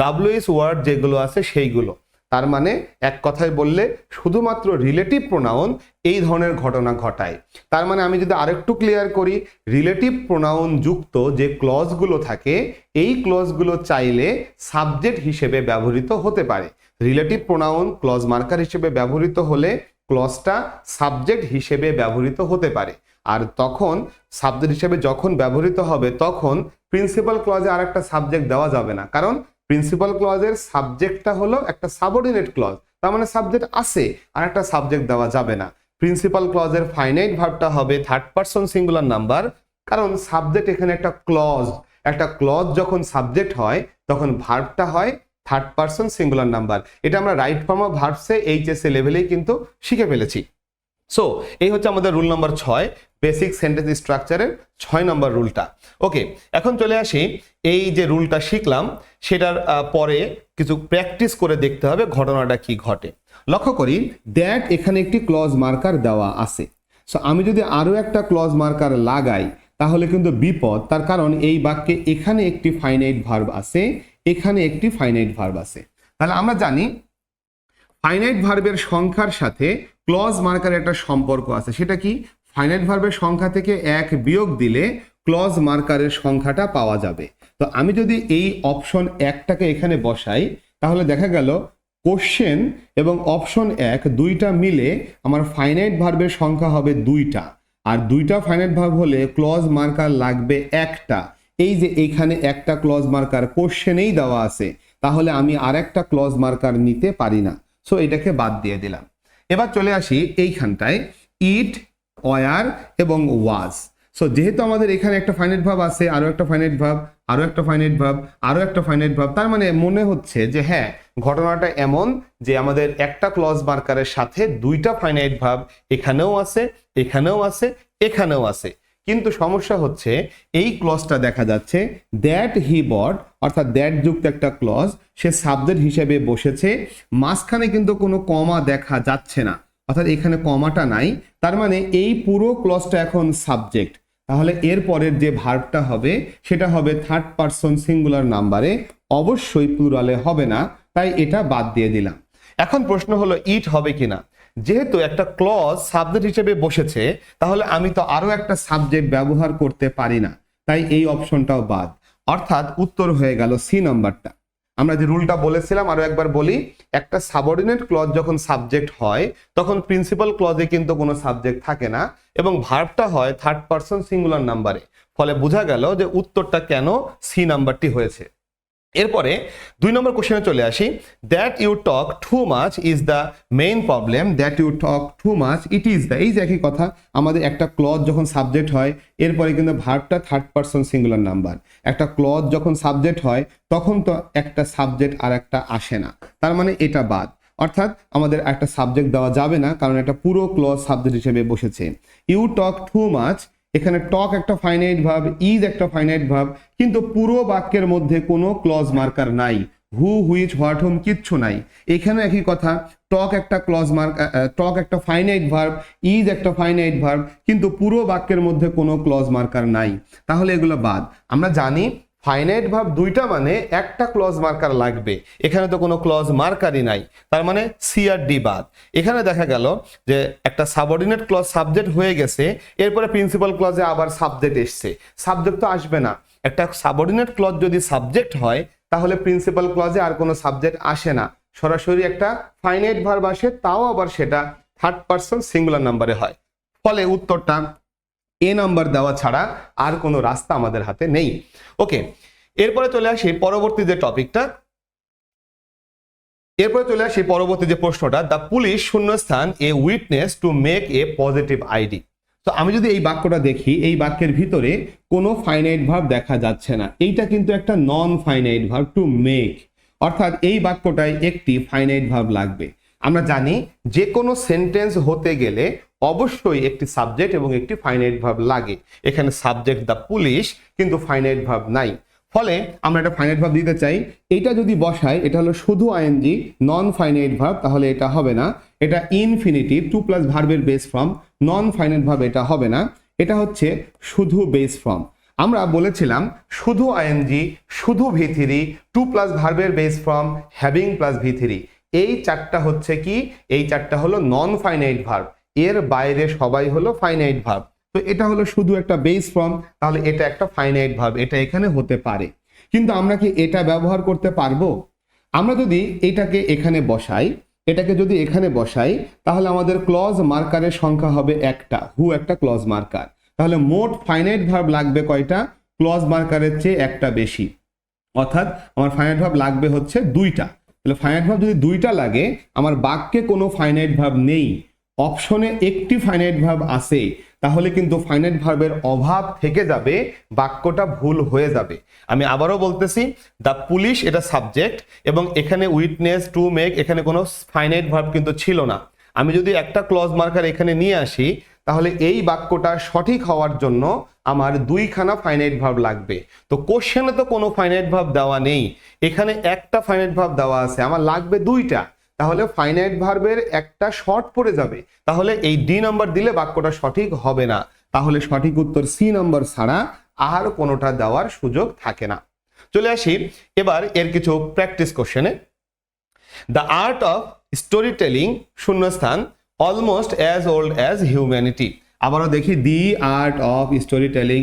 ডাব্লিউএস ওয়ার্ড যেগুলো আছে সেইগুলো। তার মানে এক কথায় বললে শুধুমাত্র রিলেটিভ প্রোনাউন এই ধরনের ঘটনা ঘটায়। তার মানে আমি যদি আরেকটু ক্লিয়ার করি, রিলেটিভ প্রোনাউন যুক্ত যে ক্লজগুলো থাকে এই ক্লজগুলো চাইলে সাবজেক্ট হিসেবে ব্যবহৃত হতে পারে। রিলেটিভ প্রোনাউন ক্লজ মার্কার হিসেবে ব্যবহৃত হলে ক্লজটা সাবজেক্ট হিসেবে ব্যবহৃত হতে পারে, আর তখন সাবজেক্ট হিসেবে যখন ব্যবহৃত হবে তখন প্রিন্সিপাল ক্লজে আর একটা সাবজেক্ট দেওয়া যাবে না, কারণ প্রিন্সিপাল ক্লজের সাবজেক্টটা হলো একটা সাবঅর্ডিনেট ক্লজ, তার মানে সাবজেক্ট আছে আর একটা সাবজেক্ট দেওয়া যাবে না। প্রিন্সিপাল ক্লজের ফাইনাইট ভার্বটা হবে থার্ড পারসন সিঙ্গুলার নাম্বার, কারণ সাবজেক্ট এখানে একটা ক্লজ, একটা ক্লজ যখন সাবজেক্ট হয় তখন ভার্বটা হয় থার্ড পারসন সিঙ্গুলার নাম্বার। এটা আমরা রাইট ফর্ম অফ ভার্বসে এইচএসএ লেভেলেই কিন্তু শিখে ফেলেছি। সো এই হচ্ছে আমাদের রুল নাম্বার 6, বেসিক সেন্টেন্স স্ট্রাকচারের 6 নম্বর রুলটা। ওকে, এখন চলে আসি, এই যে রুলটা শিখলাম সেটার পরে কিছু প্র্যাকটিস করে দেখতে হবে ঘটনাটা কি ঘটে। লক্ষ্য করি, দ্যাট এখানে একটি ক্লজ মার্কার দেওয়া আছে। সো আমি যদি আরও একটা ক্লজ মার্কার লাগাই তাহলে কিন্তু বিপদ, তার কারণ এই বাক্যে এখানে একটি ফাইনাইট ভার্ব আছে, এখানে একটি ফাইনাইট ভার্ব আছে। তাহলে আমরা জানি ফাইনাইট ভার্বের সংখ্যার সাথে ক্লজ মার্কারের একটা সম্পর্ক আছে। সেটা কি? ফাইনাইট ভার্বের সংখ্যা থেকে 1 বিয়োগ দিলে ক্লজ মার্কারের সংখ্যাটা পাওয়া যাবে। তো আমি যদি এই অপশন 1টাকে এখানে বসাই তাহলে দেখা গেল কোশ্চেন এবং অপশন 1 দুইটা মিলে আমার ফাইনাইট ভার্বের সংখ্যা হবে 2টা, আর 2টা ফাইনাইট ভার্ব হলে ক্লজ মার্কার লাগবে 1টা। এই যে এখানে একটা ক্লজ মার্কার কোশ্চেনেই দেওয়া আছে, তাহলে আমি আর একটা ক্লজ মার্কার নিতে পারি না। সো এটাকে বাদ দিয়ে দিলাম। এবার চলে আসি এইখানটায় ইট, ওয়ার এবং ওয়াজ। সো যেহেতু আমাদের এখানে একটা ফাইনাইট ভার্ব আছে, আরও একটা ফাইনাইট ভার্ব, আরও একটা ফাইনাইট ভার্ব, আরও একটা ফাইনাইট ভার্ব, তার মানে মনে হচ্ছে যে হ্যাঁ, ঘটনাটা এমন যে আমাদের একটা ক্লজ মার্কারের সাথে 2টা ফাইনাইট ভার্ব এখানেও আছে, এখানেও আছে, এখানেও আছে। কিন্তু সমস্যা হচ্ছে এই ক্লজটা দেখা যাচ্ছে দ্যাট হি বট, অর্থাৎ দ্যাট যুক্ত একটা ক্লজ, সে সাবজেক্ট হিসেবে বসেছে, মাঝখানে কিন্তু কোনো কমা দেখা যাচ্ছে না, অর্থাৎ এখানে কমাটা নাই। তার মানে এই পুরো ক্লজটা এখন সাবজেক্ট, তাহলে এর পরের যে ভার্বটা হবে সেটা হবে থার্ড পারসন সিঙ্গুলার নাম্বারে, অবশ্যই প্লুরালে হবে না, তাই এটা বাদ দিয়ে দিলাম। এখন প্রশ্ন হলো ইট হবে কিনা। যেহেতু একটা ক্লজ সাবজেক্ট হিসেবে বসেছে তাহলে আমি তো আরো একটা সাবজেক্ট ব্যবহার করতে পারি না, তাই এই অপশনটাও বাদ, অর্থাৎ উত্তর হয়ে গেল সি নাম্বারটা। আমরা যে রুলটা বলেছিলাম আরো একবার বলি, একটা সাবঅর্ডিনেট ক্লজ যখন সাবজেক্ট হয় তখন প্রিন্সিপাল ক্লজে কিন্তু কোনো সাবজেক্ট থাকে না এবং ভার্বটা হয় থার্ড পারসন সিঙ্গুলার নাম্বারে, ফলে বোঝা গেল যে উত্তরটা কেন সি নাম্বারটি হয়েছে। এরপরে 2 নম্বর কোশ্চেনে চলে আসি, that you talk too much is the main problem, that you talk too much it is the, এই যে একই কথা, আমাদের একটা ক্লজ যখন সাবজেক্ট হয় এরপরে কিন্তু ভার্বটা থার্ড পারসন সিঙ্গুলার নাম্বার। একটা ক্লজ যখন সাবজেক্ট হয় তখন তো একটা সাবজেক্ট আর একটা আসে না, তার মানে এটা বাদ, অর্থাৎ আমাদের একটা সাবজেক্ট দেওয়া যাবে না কারণ একটা পুরো ক্লজ সাবজেক্ট হিসেবে বসেছে। ইউ টক টু মাচ, এখানে টক একটা ফাইনাইট ভার্ব, ইজ একটা ফাইনাইট ভার্ব, কিন্তু পুরো বাক্যের মধ্যে কোনো ক্লজ মার্কার নাই, হু, হুইচ, হোয়াট, হোম কিচ্ছু নাই। এখানে একই কথা, টক একটা ক্লজ মার্কার, টক একটা ফাইনাইট ভার্ব, ইজ একটা ফাইনাইট ভার্ব, কিন্তু পুরো বাক্যের মধ্যে কোনো ক্লজ মার্কার নাই, তাহলে এগুলো বাদ। আমরা জানি ফাইনাইট ভার্ব 2টা মানে একটা ক্লজ মার্কার লাগবে, এখানে তো কোনো ক্লজ মার্কারই নাই, তার মানে সি আর ডি বাদ। এখানে দেখা গেল যে একটা সাবঅর্ডিনেট ক্লজ সাবজেক্ট হয়ে গেছে, এরপরে প্রিন্সিপাল ক্লজে আবার সাবজেক্ট এসছে, সাবজেক্ট তো আসবে না। একটা সাবঅর্ডিনেট ক্লজ যদি সাবজেক্ট হয় তাহলে প্রিন্সিপাল ক্লজে আর কোনো সাবজেক্ট আসে না, সরাসরি একটা ফাইনাইট ভার্ব আসে, তাও আবার সেটা থার্ড পারসন সিঙ্গুলার নাম্বারে হয়, ফলে উত্তরটা এ নাম্বার দেওয়া ছাড়া আর কোনো রাস্তা আমাদের হাতে নেই। ওকে, এরপরে চলে আসি পরবর্তী যে টপিকটা, এরপরে চলে আসি পরবর্তী যে প্রশ্নটা, দ্য পুলিশ শূন্যস্থান এ witness to make a positive ID. তো আমি যদি এই বাক্যটা দেখি, এই বাক্যের ভিতরে কোনো ফাইনাইট ভার্ব দেখা যাচ্ছে না, এইটা কিন্তু একটা নন ফাইনাইট ভার্ব, টু মেক, অর্থাৎ এই বাক্যটায় একটি ফাইনাইট ভার্ব লাগবে। আমরা জানি যে কোনো সেন্টেন্স হতে গেলে অবশ্যই একটি সাবজেক্ট এবং একটি ফাইনাইট ভার্ব লাগে। এখানে সাবজেক্ট দ্য পুলিশ, কিন্তু ফাইনাইট ভার্ব নাই, ফলে আমরা একটা ফাইনাইট ভার্ব দিতে চাই। এটা যদি বসাই, এটা হলো শুধু আইএনজি, নন ফাইনাইট ভার্ব, তাহলে এটা হবে না। এটা ইনফিনিটিভ, টু প্লাস ভার্বের বেস ফর্ম, নন ফাইনাইট ভার্ব এটা হবে না, এটা হচ্ছে শুধু বেস ফর্ম। আমরা বলেছিলাম শুধু আইএনজি, শুধু ভি3, টু প্লাস ভার্বের বেস ফর্ম, হ্যাভিং প্লাস ভি3, এই চারটা হচ্ছে কি, এই চারটা হলো নন ফাইনাইট ভার্ব, এর বাইরে সবাই হলো ফাইনাইট ভার্ব। তো এটা হলো শুধু একটা বেস ফর্ম, তাহলে এটা একটা ফাইনাইট ভার্ব, এটা এখানে হতে পারে। কিন্তু আমরা কি এটা ব্যবহার করতে পারবো? আমরা যদি এটাকে এখানে বসাই, এটাকে যদি এখানে বসাই, তাহলে আমাদের ক্লজ মার্কারের সংখ্যা হবে একটা, হু একটা ক্লজ মার্কার। তাহলে মোট ফাইনাইট ভার্ব লাগবে কয়টা? ক্লজ মার্কারের চেয়ে একটা বেশি, অর্থাৎ আমার ফাইনাইট ভার্ব লাগবে হচ্ছে দুইটা। তাহলে ফাইনাইট ভার্ব যদি দুইটা লাগে, আমার বাক্যে কোনো ফাইনাইট ভার্ব নেই, অপশনে একটি ফাইনাইট ভার্ব আছে, তাহলে কিন্তু ফাইনাইট ভার্বের অভাব থেকে যাবে, বাক্যটা ভুল হয়ে যাবে। আমি আবারও বলতেছি, দ্য পুলিশ এটা সাবজেক্ট, এবং এখানে উইটনেস, টু মেক, এখানে কোনো ফাইনাইট ভার্ব কিন্তু ছিল না। আমি যদি একটা ক্লজ মার্কার এখানে নিয়ে আসি, তাহলে এই বাক্যটা সঠিক হওয়ার জন্য আমার দুইখানা ফাইনাইট ভার্ব লাগবে। তো কোশ্চেনে তো কোনো ফাইনাইট ভার্ব দেওয়া নেই, এখানে একটা ফাইনাইট ভার্ব দেওয়া আছে, আমার লাগবে দুইটা, তাহলে ফাইনাইট ভার্বের একটা শর্ট পড়ে যাবে, তাহলে এই ডি নাম্বার দিলে বাক্যটা সঠিক হবে না। তাহলে সঠিক উত্তর সি নাম্বার ছাড়া আর কোনোটা দেওয়ার সুযোগ থাকে না। চলে আসি এবার এর কিছু প্র্যাকটিস কোশ্চেনে। The art of story telling শূন্যস্থান almost as old as humanity. আবারও দেখি, the art of story telling,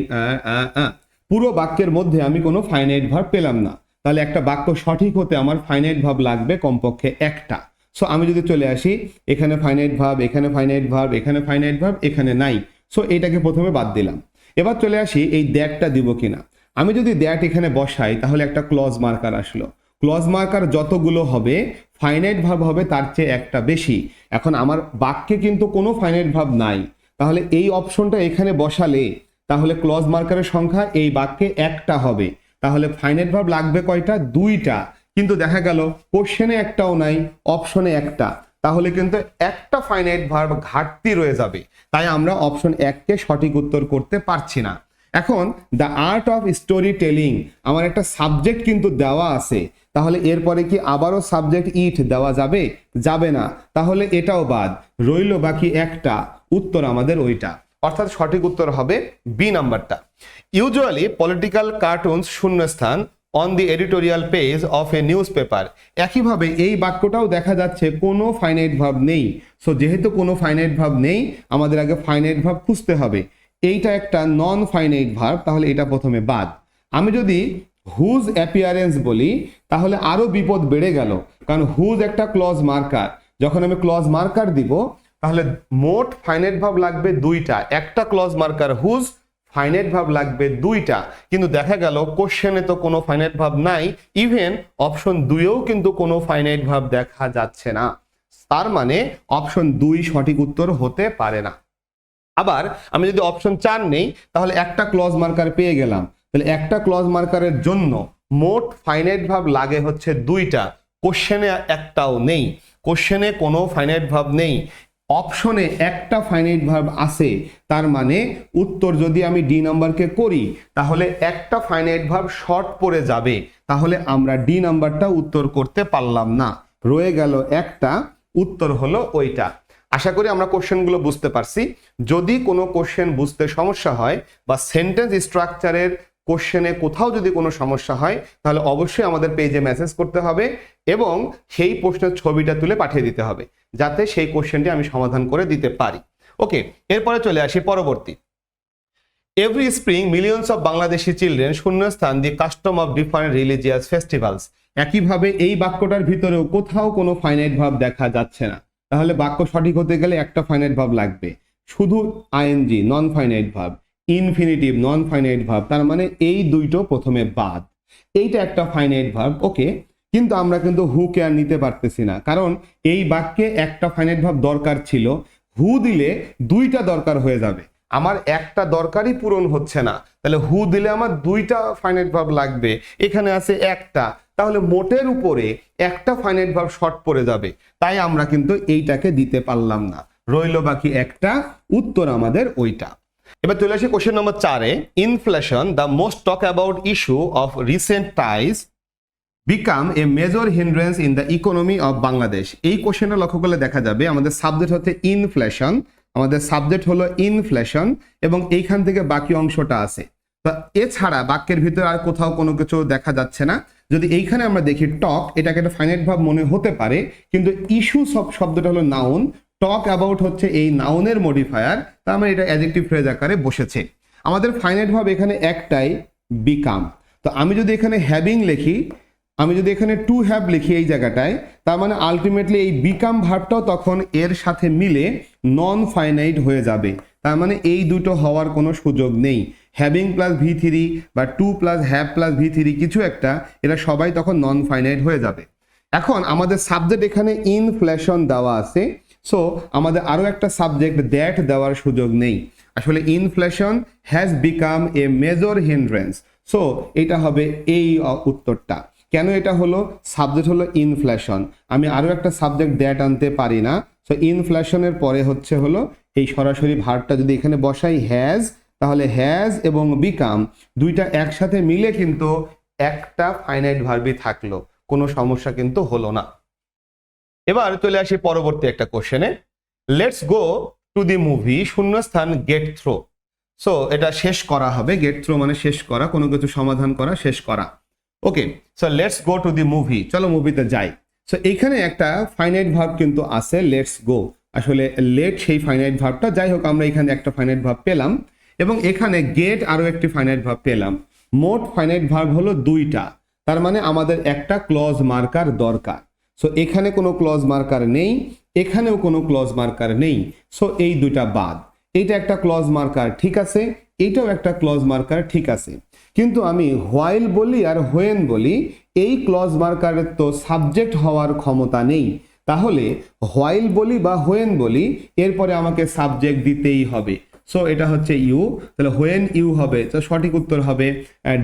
পুরো বাক্যের মধ্যে আমি কোনো ফাইনাইট ভার্ব পেলাম না, তাহলে একটা বাক্য সঠিক হতে আমার ফাইনাইট ভার্ব লাগবে কমপক্ষে একটা। সো আমি যদি চলে আসি, এখানে ফাইনাইট ভার্ব, এখানে ফাইনাইট ভার্ব, এখানে ফাইনাইট ভার্ব, এখানে নাই, সো এটাকে প্রথমে বাদ দিলাম। এবার চলে আসি এই দ্যাটটা দিব কিনা। আমি যদি দ্যাট এখানে বসাই, তাহলে একটা ক্লজ মার্কার আসলো। ক্লজ মার্কার যতগুলো হবে, ফাইনাইট ভার্ব হবে তার চেয়ে একটা বেশি। এখন আমার বাক্যে কিন্তু কোনো ফাইনাইট ভার্ব নাই, তাহলে এই অপশনটা এখানে বসালে তাহলে ক্লজ মার্কারের সংখ্যা এই বাক্যে একটা হবে, তাহলে ফাইনাইট ভার্ব লাগবে কয়টা? দুইটা। কিন্তু দেখা গেল কোশ্চেনে একটাও নাই, অপশনে একটা, তাহলে কিন্তু একটা ফাইনাইট ভার্ব ঘাটতি রয়ে যাবে, তাই আমরা অপশন 1কে সঠিক উত্তর করতে পারছি না। এখন the art of story telling, আমার একটা সাবজেক্ট কিন্তু দেওয়া আছে, তাহলে এরপরে কি আবারও সাবজেক্ট ইট দেওয়া যাবে? যাবে না, তাহলে এটাও বাদ, রইল বাকি একটা, উত্তর আমাদের ওইটা, অর্থাৎ সঠিক উত্তর হবে বি নাম্বারটা। ইউজুয়ালি পলিটিক্যাল কার্টুনস শূন্যস্থান on the editorial page of A news paper. একইভাবে এই বাক্যটাও দেখা যাচ্ছে কোনো ফাইনাইট ভার্ব নেই। সো যেহেতু কোনো ফাইনাইট ভার্ব নেই, আমাদের আগে ফাইনাইট ভার্ব খুঁজতে হবে। এইটা একটা নন ফাইনাইট ভার্ব, তাহলে এটা প্রথমে বাদ। আমি যদি হুজ অ্যাপিয়ারেন্স বলি, তাহলে আরো বিপদ বেড়ে গেল, কারণ হুজ একটা ক্লজ মার্কার। যখন আমি ক্লজ মার্কার দিব, তাহলে মোট ফাইনাইট ভার্ব লাগবে দুইটা, একটা clause marker whose, finite verb লাগবে দুইটা। কিন্তু দেখা গেল কোশ্চেনে তো কোনো ফাইনাইট ভার্ব নাই, ইভেন অপশন 2-এও কিন্তু কোনো ফাইনাইট ভার্ব দেখা যাচ্ছে না, তার মানে অপশন 2 সঠিক উত্তর হতে পারে না। আবার আমি যদি অপশন 4 নেই, তাহলে একটা ক্লজ মার্কার পেয়ে গেলাম, তাহলে একটা ক্লজ মার্কারের জন্য মোট ফাইনাইট ভার্ব লাগে হচ্ছে দুইটা, কোশ্চেনে একটাও নেই, কোশ্চেনে কোনো ফাইনাইট ভার্ব নেই, অপশনে একটা ফাইনাইট ভার্ব আছে, তার মানে উত্তর যদি আমি ডি নাম্বারকে করি, তাহলে একটা ফাইনাইট ভার্ব শর্ট পড়ে যাবে, তাহলে আমরা ডি নাম্বারটা উত্তর করতে পারলাম না, রয়ে গেল একটা, উত্তর হলো ওইটা। আশা করি আমরা কোশ্চেনগুলো বুঝতে পারছি। যদি কোনো কোশ্চেন বুঝতে সমস্যা হয় বা সেন্টেন্স স্ট্রাকচারের কোশ্চেনে কোথাও যদি কোনো সমস্যা হয়, তাহলে অবশ্যই আমাদের পেজে মেসেজ করতে হবে এবং সেই প্রশ্নের ছবিটা তুলে পাঠিয়ে দিতে হবে, যাতে সেই কোশ্চেনটি আমি সমাধান করে দিতে পারি। ওকে, এরপরে চলে আসি পরবর্তী। Every spring millions of Bangladeshi children শূন্যস্থান the custom of different religious festivals. একইভাবে এই বাক্যটার ভিতরেও কোথাও কোনো ফাইনাইট ভার্ব দেখা যাচ্ছে না, তাহলে বাক্য সঠিক হতে গেলে একটা ফাইনাইট ভার্ব লাগবে, শুধু ING non finite verb, infinitive non finite verb, তার মানে এই দুইটো প্রথমে বাদ। এইটা একটা ফাইনাইট ভার্ব, ওকে। কিন্তু আমরা কিন্তু হু কে আর নিতে পারতেছি না, কারণ এই বাক্যে একটা ফাইনাইট ভার্ব দরকার ছিল, হু দিলে দুইটা দরকার হয়ে যাবে, আমার একটা দরকারই পূরণ হচ্ছে না, তাহলে হু দিলে আমার দুইটা ফাইনাইট ভার্ব লাগবে, এখানে আছে একটা, তাহলে মোটের উপরে একটা ফাইনাইট ভার্ব শর্ট পড়ে যাবে, তাই আমরা কিন্তু এইটাকে দিতে পারলাম না, রইল বাকি একটা, উত্তর আমাদের ওইটা। এবার চলে আসি কোশ্চেন নম্বর 4-এ, inflation the most talk about issue of recent times become a major hindrance in the economy of Bangladesh. এই কোশ্চেনটা লক্ষ্য করলে দেখা যাবে আমাদের সাবজেক্ট হচ্ছে ইনফ্লেশন, আমাদের সাবজেক্ট হলো ইনফ্লেশন এবং এইখান থেকে বাকি অংশটা আছে, তো এছাড়া বাক্যের ভিতরে আর কোথাও কোনো কিছু দেখা যাচ্ছে না। যদি এইখানে আমরা দেখি টক, এটাকে একটা ফাইনাইট ভার্ব মনে হতে পারে, কিন্তু ইস্যু শব্দটা হলো নাউন, টক অ্যাবাউট হচ্ছে এই নাউনের মডিফায়ার, তার মানে এটা অ্যাডজেক্টিভ ফ্রেজ আকারে বসেছে। আমাদের ফাইনাইট ভার্ব এখানে একটাই, বিকাম। তো আমি যদি এখানে হ্যাভিং লিখি, আমি যদি এখানে টু হ্যাভ লিখি এই জায়গাটায়, তার মানে আলটিমেটলি এই বিকাম ভার্বটাও তখন এর সাথে মিলে নন ফাইনাইট হয়ে যাবে, তার মানে এই দুটো হওয়ার কোনো সুযোগ নেই। হ্যাভিং প্লাস V3 বা two plus have plus V3 কিছু একটা, এরা সবাই তখন নন ফাইনাইট হয়ে যাবে। এখন আমাদের সাবজেক্ট এখানে ইনফ্লেশন দেওয়া আছে, সো আমাদের আরও একটা সাবজেক্ট দ্যাট দেওয়ার সুযোগ নেই। আসলে inflation has become a major hindrance, so এটা হবে এই উত্তরটা। কেন এটা হলো? সাবজেক্ট হলো ইনফ্লেশন, আমি আরও একটা সাবজেক্ট দ্যাট আনতে পারি না, সো ইনফ্লেশনের পরে হচ্ছে হলো এই সরাসরি ভার্বটা যদি এখানে বসাই হ্যাজ, তাহলে হ্যাজ এবং বিকাম দুইটা একসাথে মিলে কিন্তু একটা ফাইনাইট ভার্বই থাকলো, কোনো সমস্যা কিন্তু হলো না। এবার চলে আসি পরবর্তী একটা কোশ্চেনে, let's go to the movie শূন্যস্থান গেট থ্রো। সো এটা শেষ করা হবে, গেট থ্রো মানে শেষ করা, কোনো কিছু সমাধান করা, শেষ করা। Okay, so let's go to the movie, চলো মুভিতে যাই। সো এইখানে একটা ফাইনাইট ভার্ব কিন্তু আছে, লেটস গো, আসলে লেট সেই ফাইনাইট ভার্বটা, যাই হোক আমরা এখানে একটা ফাইনাইট ভার্ব পেলাম এবং এখানে গেট আরও একটি ফাইনাইট ভার্ব পেলাম, মোট ফাইনাইট ভার্ব হলো দুইটা, তার মানে আমাদের একটা ক্লজ মার্কার দরকার। সো এখানে কোনো ক্লজ মার্কার নেই, এখানেও কোনো ক্লজ মার্কার নেই, সো এই দুইটা বাদ। এইটা একটা ক্লজ মার্কার ঠিক আছে, এইটাও একটা ক্লজ মার্কার ঠিক আছে, কিন্তু আমি হোয়াইল বলি আর হোয়েন বলি, এই ক্লজ মার্কারের তো সাবজেক্ট হওয়ার ক্ষমতা নেই, তাহলে হোয়াইল বলি বা হোয়েন বলি এরপরে আমাকে সাবজেক্ট দিতেই হবে, সো এটা হচ্ছে ইউ, তাহলে হোয়েন ইউ হবে, তো সঠিক উত্তর হবে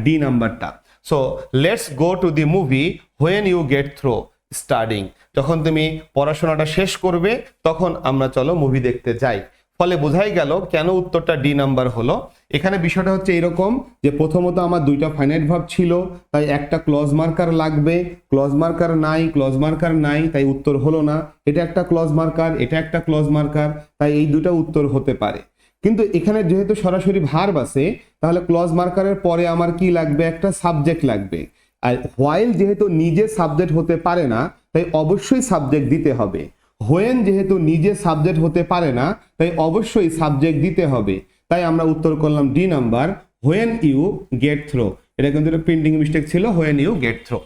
ডি নাম্বারটা। So let's go to the movie when you get through studying, যখন তুমি পড়াশোনাটা শেষ করবে তখন আমরা চলো মুভি দেখতে যাই। ফলে বোঝাই গেল কেন উত্তরটা ডি নাম্বার হলো। এখানে বিষয়টা হচ্ছে এরকম যে প্রথমত আমার দুইটা ফাইনাইট ভার্ব ছিল, তাই একটা ক্লজ মার্কার লাগবে, ক্লজ মার্কার নাই, ক্লজ মার্কার নাই, তাই উত্তর হলো না। এটা একটা ক্লজ মার্কার, এটা একটা ক্লজ মার্কার, তাই এই দুটো উত্তর হতে পারে। কিন্তু এখানে যেহেতু সরাসরি ভার্ব আছে, তাহলে ক্লজ মার্কারের পরে আমার কি লাগবে? একটা সাবজেক্ট লাগবে। আর হোয়াইল যেহেতু নিজে সাবজেক্ট হতে পারে না, তাই অবশ্যই সাবজেক্ট দিতে হবে। হোয়েন যেহেতু নিজে সাবজেক্ট হতে পারে না, তাই অবশ্যই সাবজেক্ট দিতে হবে। তাই আমরা উত্তর করলাম D number, when you get through. এটা কিন্তু একটা প্রিন্টিং মিস্টেক ছিল, when you get through.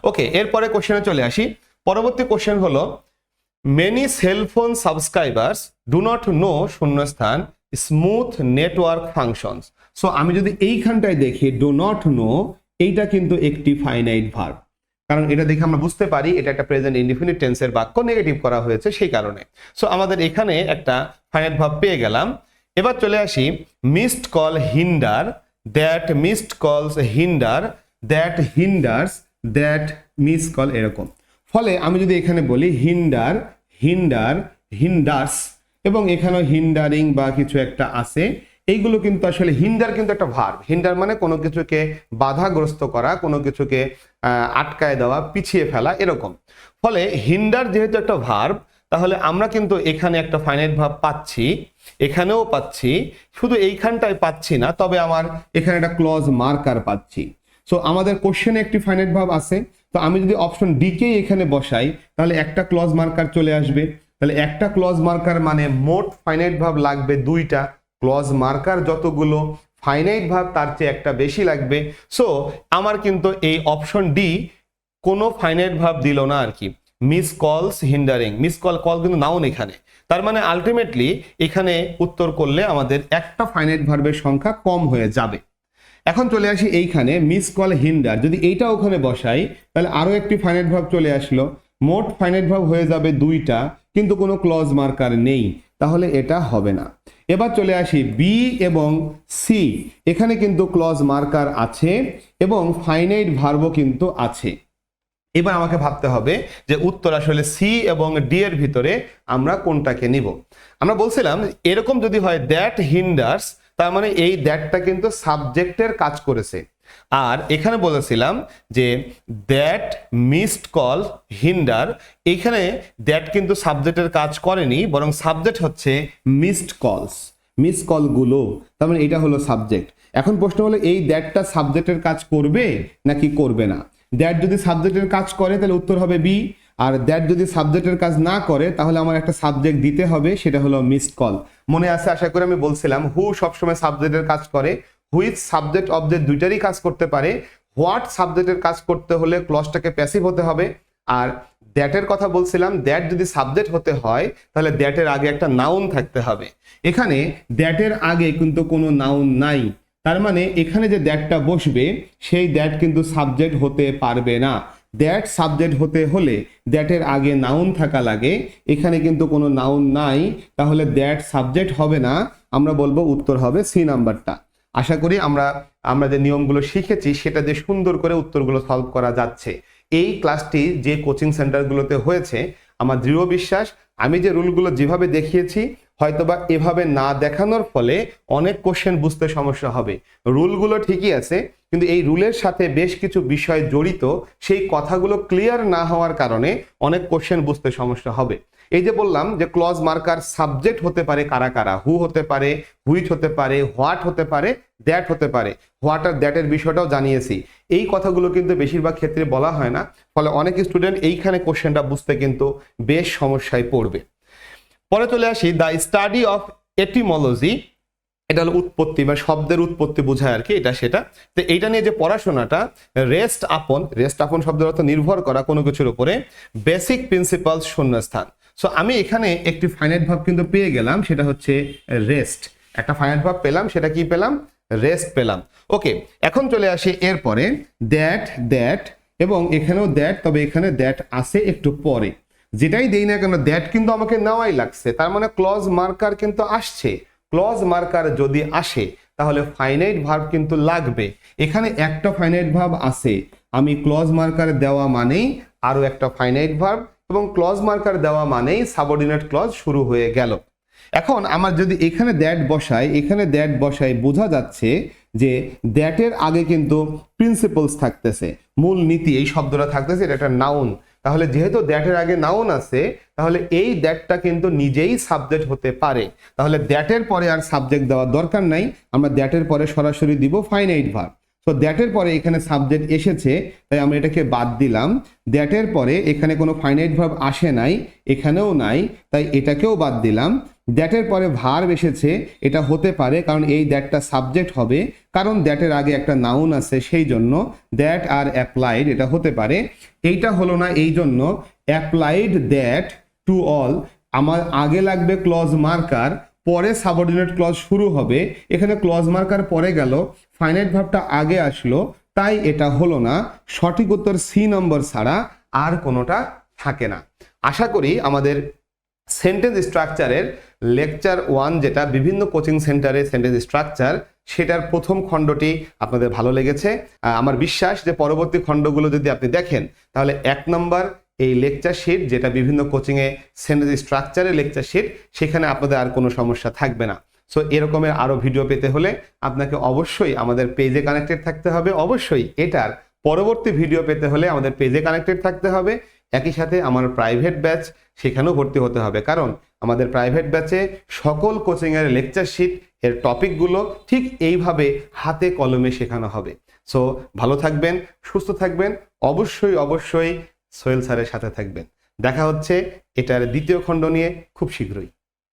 Okay, এরপরে কোশ্চেনে চলে আসি। পরবর্তী কোশ্চেন হলো, many cellphone subscribers do not know শূন্যস্থান স্মুথ নেটওয়ার্ক ফাংশনস। সো আমি যদি এইখানটায় দেখি ডু নট নো, এইটা কিন্তু একটি ফাইনাইট ভার্ব, কারণ এটা দেখে আমরা বুঝতে পারি এটা একটা প্রেজেন্ট ইনডিফিনিট টেন্সের বাক্য, নেগেটিভ করা হয়েছে সেই কারণে। সো আমাদের এখানে একটা ফাইনাইট ভার্ব পেয়ে গেলাম। এবার চলে আসি, missed call hinder, that missed calls hinder, that hinders, that miss call, এরকম। ফলে আমি যদি এখানে বলি হিন্ডার, হিন্ডার, হিন্ডার্স, এবং এখানেও হিন্ডারিং বা কিছু একটা আছে, এইগুলো কিন্তু আসলে হিন্ডার কিন্তু একটা ভার্ব। হিন্ডার মানে কোনো কিছুকে বাধাগ্রস্ত করা, কোনো কিছুকে আটকায় দেওয়া, পিছিয়ে ফেলা, এরকম। ফলে হিন্ডার যেহেতু একটা ভার্ব, তাহলে আমরা কিন্তু এখানে একটা ফাইনাইট ভার্ব পাচ্ছি, এখানেও পাচ্ছি, শুধু এইখানটায় পাচ্ছি না, তবে আমার এখানে একটা ক্লজ মার্কার পাচ্ছি। সো আমাদের কোশ্চেনে একটি ফাইনাইট ভার্ব আছে, তো আমি যদি অপশন ডি কেই এখানে বসাই, তাহলে একটা ক্লজ মার্কার চলে আসবে। তাহলে একটা ক্লজ মার্কার মানে মোট ফাইনাইট ভার্ব লাগবে দুইটা, ক্লজ মার্কার যতগুলো ফাইনাইট ভার্ব তার চেয়ে একটা বেশি লাগবে। সো আমার কিন্তু এই অপশন ডি কোনো ফাইনাইট ভার্ব দিল না আর কি। মিস কলস হিন্ডারিং, মিস কল, কল কিন্তু নাউন এখানে, তার মানে আলটিমেটলি এখানে উত্তর করলে আমাদের একটা ফাইনাইট ভার্বের সংখ্যা কম হয়ে যাবে। এখন চলে আসি এইখানে মিস কল হিন্ডার, যদি এইটা ওখানে বসাই তাহলে আরো একটি ফাইনাইট ভার্ব চলে আসলো, মোট ফাইনাইট ভার্ব হয়ে যাবে 2টা, কিন্তু কোনো ক্লজ মার্কার নেই, তাহলে এটা হবে না। এবার চলে আসি বি এবং সি, এখানে কিন্তু ক্লজ মার্কার আছে এবং ফাইনাইট ভার্বও কিন্তু আছে। এবার আমাকে ভাবতে হবে যে উত্তর আসলে সি এবং ডি এর ভিতরে আমরা কোনটাকে নিব। আমরা বলছিলাম এরকম যদি হয় দ্যাট হিন্ডার্স, তার মানে এই দ্যাটটা কিন্তু সাবজেক্টের কাজ করেছে। আর এখানে বলেছিলাম যে দ্যাট মিসড কল হিন্ডার, এখানে দ্যাট কিন্তু সাবজেক্টের কাজ করেনি, বরং সাবজেক্ট হচ্ছে মিসড কলস, মিস কলগুলো, তার মানে এটা হলো সাবজেক্ট। এখন প্রশ্ন হলো এই দ্যাটটা সাবজেক্টের কাজ করবে নাকি করবে না। দ্যাট যদি সাবজেক্টের কাজ করে তাহলে উত্তর হবে বি, আর দ্যাট যদি সাবজেক্টের কাজ না করে তাহলে আমার একটা সাবজেক্ট দিতে হবে, সেটা হলো মিসড কল। মনে আছে আশা করি আমি বলছিলাম হু সবসময় সাবজেক্টের কাজ করে, হুইচ সাবজেক্ট অবজেক্ট দুইটারই কাজ করতে পারে। হোয়াট সাবজেক্টের কাজ করতে হলে ক্লজটাকে প্যাসিভ হতে হবে। আর দ্যাটের কথা বলছিলাম দ্যাট যদি সাবজেক্ট হতে হয় তাহলে দ্যাটের আগে একটা নাউন থাকতে হবে। এখানে দ্যাটের আগে কিন্তু কোনো নাউন নাই, তার মানে এখানে যে দ্যাটটা বসবে সেই দ্যাট কিন্তু সাবজেক্ট হতে পারবে না। দ্যাট সাবজেক্ট হতে হলে দ্যাটের আগে নাউন থাকা লাগে, এখানে কিন্তু কোনো নাউন নাই, তাহলে দ্যাট সাবজেক্ট হবে না। আমরা বলবো উত্তর হবে সি নাম্বারটা। আশা করি আমরা যে নিয়মগুলো শিখেছি সেটা দিয়ে সুন্দর করে উত্তরগুলো সলভ করা যাচ্ছে। এই ক্লাসটি যে কোচিং সেন্টারগুলোতে হয়েছে, আমার দৃঢ় বিশ্বাস আমি যে রুলগুলো যেভাবে দেখিয়েছি হয়তোবা এভাবে না দেখানোর ফলে অনেক কোশ্চেন বুঝতে সমস্যা হবে। রুলগুলো ঠিকই আছে, কিন্তু এই রুলের সাথে বেশ কিছু বিষয় জড়িত, সেই কথাগুলো ক্লিয়ার না হওয়ার কারণে অনেক কোশ্চেন বুঝতে সমস্যা হবে। এই যে বললাম যে ক্লজ মার্কার সাবজেক্ট হতে পারে কারা কারা, হু হতে পারে, হুইচ হতে পারে, হোয়াট হতে পারে, দ্যাট হতে পারে। হোয়াট আর দ্যাটের বিষয়টাও জানিয়েছি। এই কথাগুলো কিন্তু বেশিরভাগ ক্ষেত্রে বলা হয় না, ফলে অনেক স্টুডেন্ট এইখানে কোশ্চেনটা বুঝতে কিন্তু বেশ সমস্যায় পড়বে। পরে চলে আসি দ্য স্টাডি অফ এটিমোলজি, এটা হলো উৎপত্তি বা শব্দের উৎপত্তি বোঝায় আর কি, এটা সেটা। তো এইটা নিয়ে যে পড়াশোনাটা, রেস্ট আপন শব্দের অর্থ নির্ভর করা কোনো কিছুর উপরে, বেসিক প্রিন্সিপালস শূন্যস্থান। সো আমি এখানে একটি ফাইনাইট ভার্ব কিন্তু পেয়ে গেলাম, সেটা হচ্ছে রেস্ট। একটা ফাইনাইট ভার্ব পেলাম, সেটা কি পেলাম? রেস্ট পেলাম। ওকে, এখন চলে আসি এরপরে দ্যাট এবং এখানেও দ্যাট, তবে এখানে দ্যাট আসে একটু পরে। যেটাই দেই না কেন দ্যাট কিন্তু আমাকে নেওয়াই লাগছে, তার মানে ক্লজ মার্কার কিন্তু আসছে। ক্লজ মার্কার যদি আসে তাহলে ফাইনাইট ভার্ব কিন্তু লাগবে। এখানে একটা ফাইনাইট ভার্ব আছে, আমি ক্লজ মার্কার দেওয়া মানেই আরো একটা ফাইনাইট ভার্ব, এবং ক্লজ মার্কার দেওয়া মানেই সাবঅর্ডিনেট ক্লজ শুরু হয়ে গেল। এখন আমার যদি এখানে দ্যাট বসাই বোঝা যাচ্ছে যে দ্যাটের আগে কিন্তু প্রিন্সিপালস থাকতেছে, মূল নীতি এই শব্দটা থাকতেছে, এটা একটা নাউন। তাহলে যেহেতু দ্যাটের আগে নাউন আছে, তাহলে এই দ্যাটটা কিন্তু নিজেই সাবজেক্ট হতে পারে। তাহলে দ্যাটের পরে আর সাবজেক্ট দেওয়ার দরকার নাই, আমরা দ্যাটের পরে সরাসরি দিব ফাইনাইট ভার্ব। তো দ্যাটের পরে এখানে সাবজেক্ট এসেছে, তাই আমরা এটাকে বাদ দিলাম। দ্যাটের পরে এখানে কোনো ফাইনাইট ভার্ব আসে নাই, এখানেও নাই, তাই এটাকেও বাদ দিলাম। দ্যাটের পরে ভার্ব এসেছে, এটা হতে পারে কারণ এই দ্যাটটা সাবজেক্ট হবে, কারণ দ্যাটের আগে একটা নাউন আছে, সেই জন্য দ্যাট আর অ্যাপ্লাইড এটা হতে পারে। এইটা হলো না, এই জন্য অ্যাপ্লাইড দ্যাট টু অল, আমার আগে লাগবে ক্লজ মার্কার, পরে সাবঅর্ডিনেট ক্লজ শুরু হবে। এখানে ক্লজ মার্কার পরে গেল, ফাইনাইট ভার্বটা আগে আসলো, তাই এটা হলো না। সঠিক উত্তর সি নম্বর ছাড়া আর কোনোটা থাকে না। আশা করি আমাদের সেন্টেন্স স্ট্রাকচারের লেকচার 1, যেটা বিভিন্ন কোচিং সেন্টারে সেন্টেন্স স্ট্রাকচার, সেটার প্রথম খণ্ডটি আপনাদের ভালো লেগেছে। আমার বিশ্বাস যে পরবর্তী খণ্ডগুলো যদি আপনি দেখেন তাহলে 1 নম্বর এই লেকচার শিট, যেটা বিভিন্ন কোচিংয়ে সেন্টেন্স স্ট্রাকচারের লেকচার শিট, সেখানে আপনাদের আর কোনো সমস্যা থাকবে না। সো এরকমের আরও ভিডিও পেতে হলে আপনাকে অবশ্যই আমাদের পেজে কানেক্টেড থাকতে হবে। অবশ্যই এটার পরবর্তী ভিডিও পেতে হলে আমাদের পেজে কানেক্টেড থাকতে হবে। একই সাথে আমার প্রাইভেট ব্যাচ, সেখানেও ভর্তি হতে হবে, কারণ আমাদের প্রাইভেট ব্যাচে সকল কোচিংয়ের লেকচার শিট এর টপিকগুলো ঠিক এইভাবে হাতে কলমে শেখানো হবে। সো ভালো থাকবেন, সুস্থ থাকবেন, অবশ্যই সোহেল স্যারের সাথে থাকবেন। দেখা হচ্ছে এটার দ্বিতীয় খণ্ড নিয়ে খুব শীঘ্রই।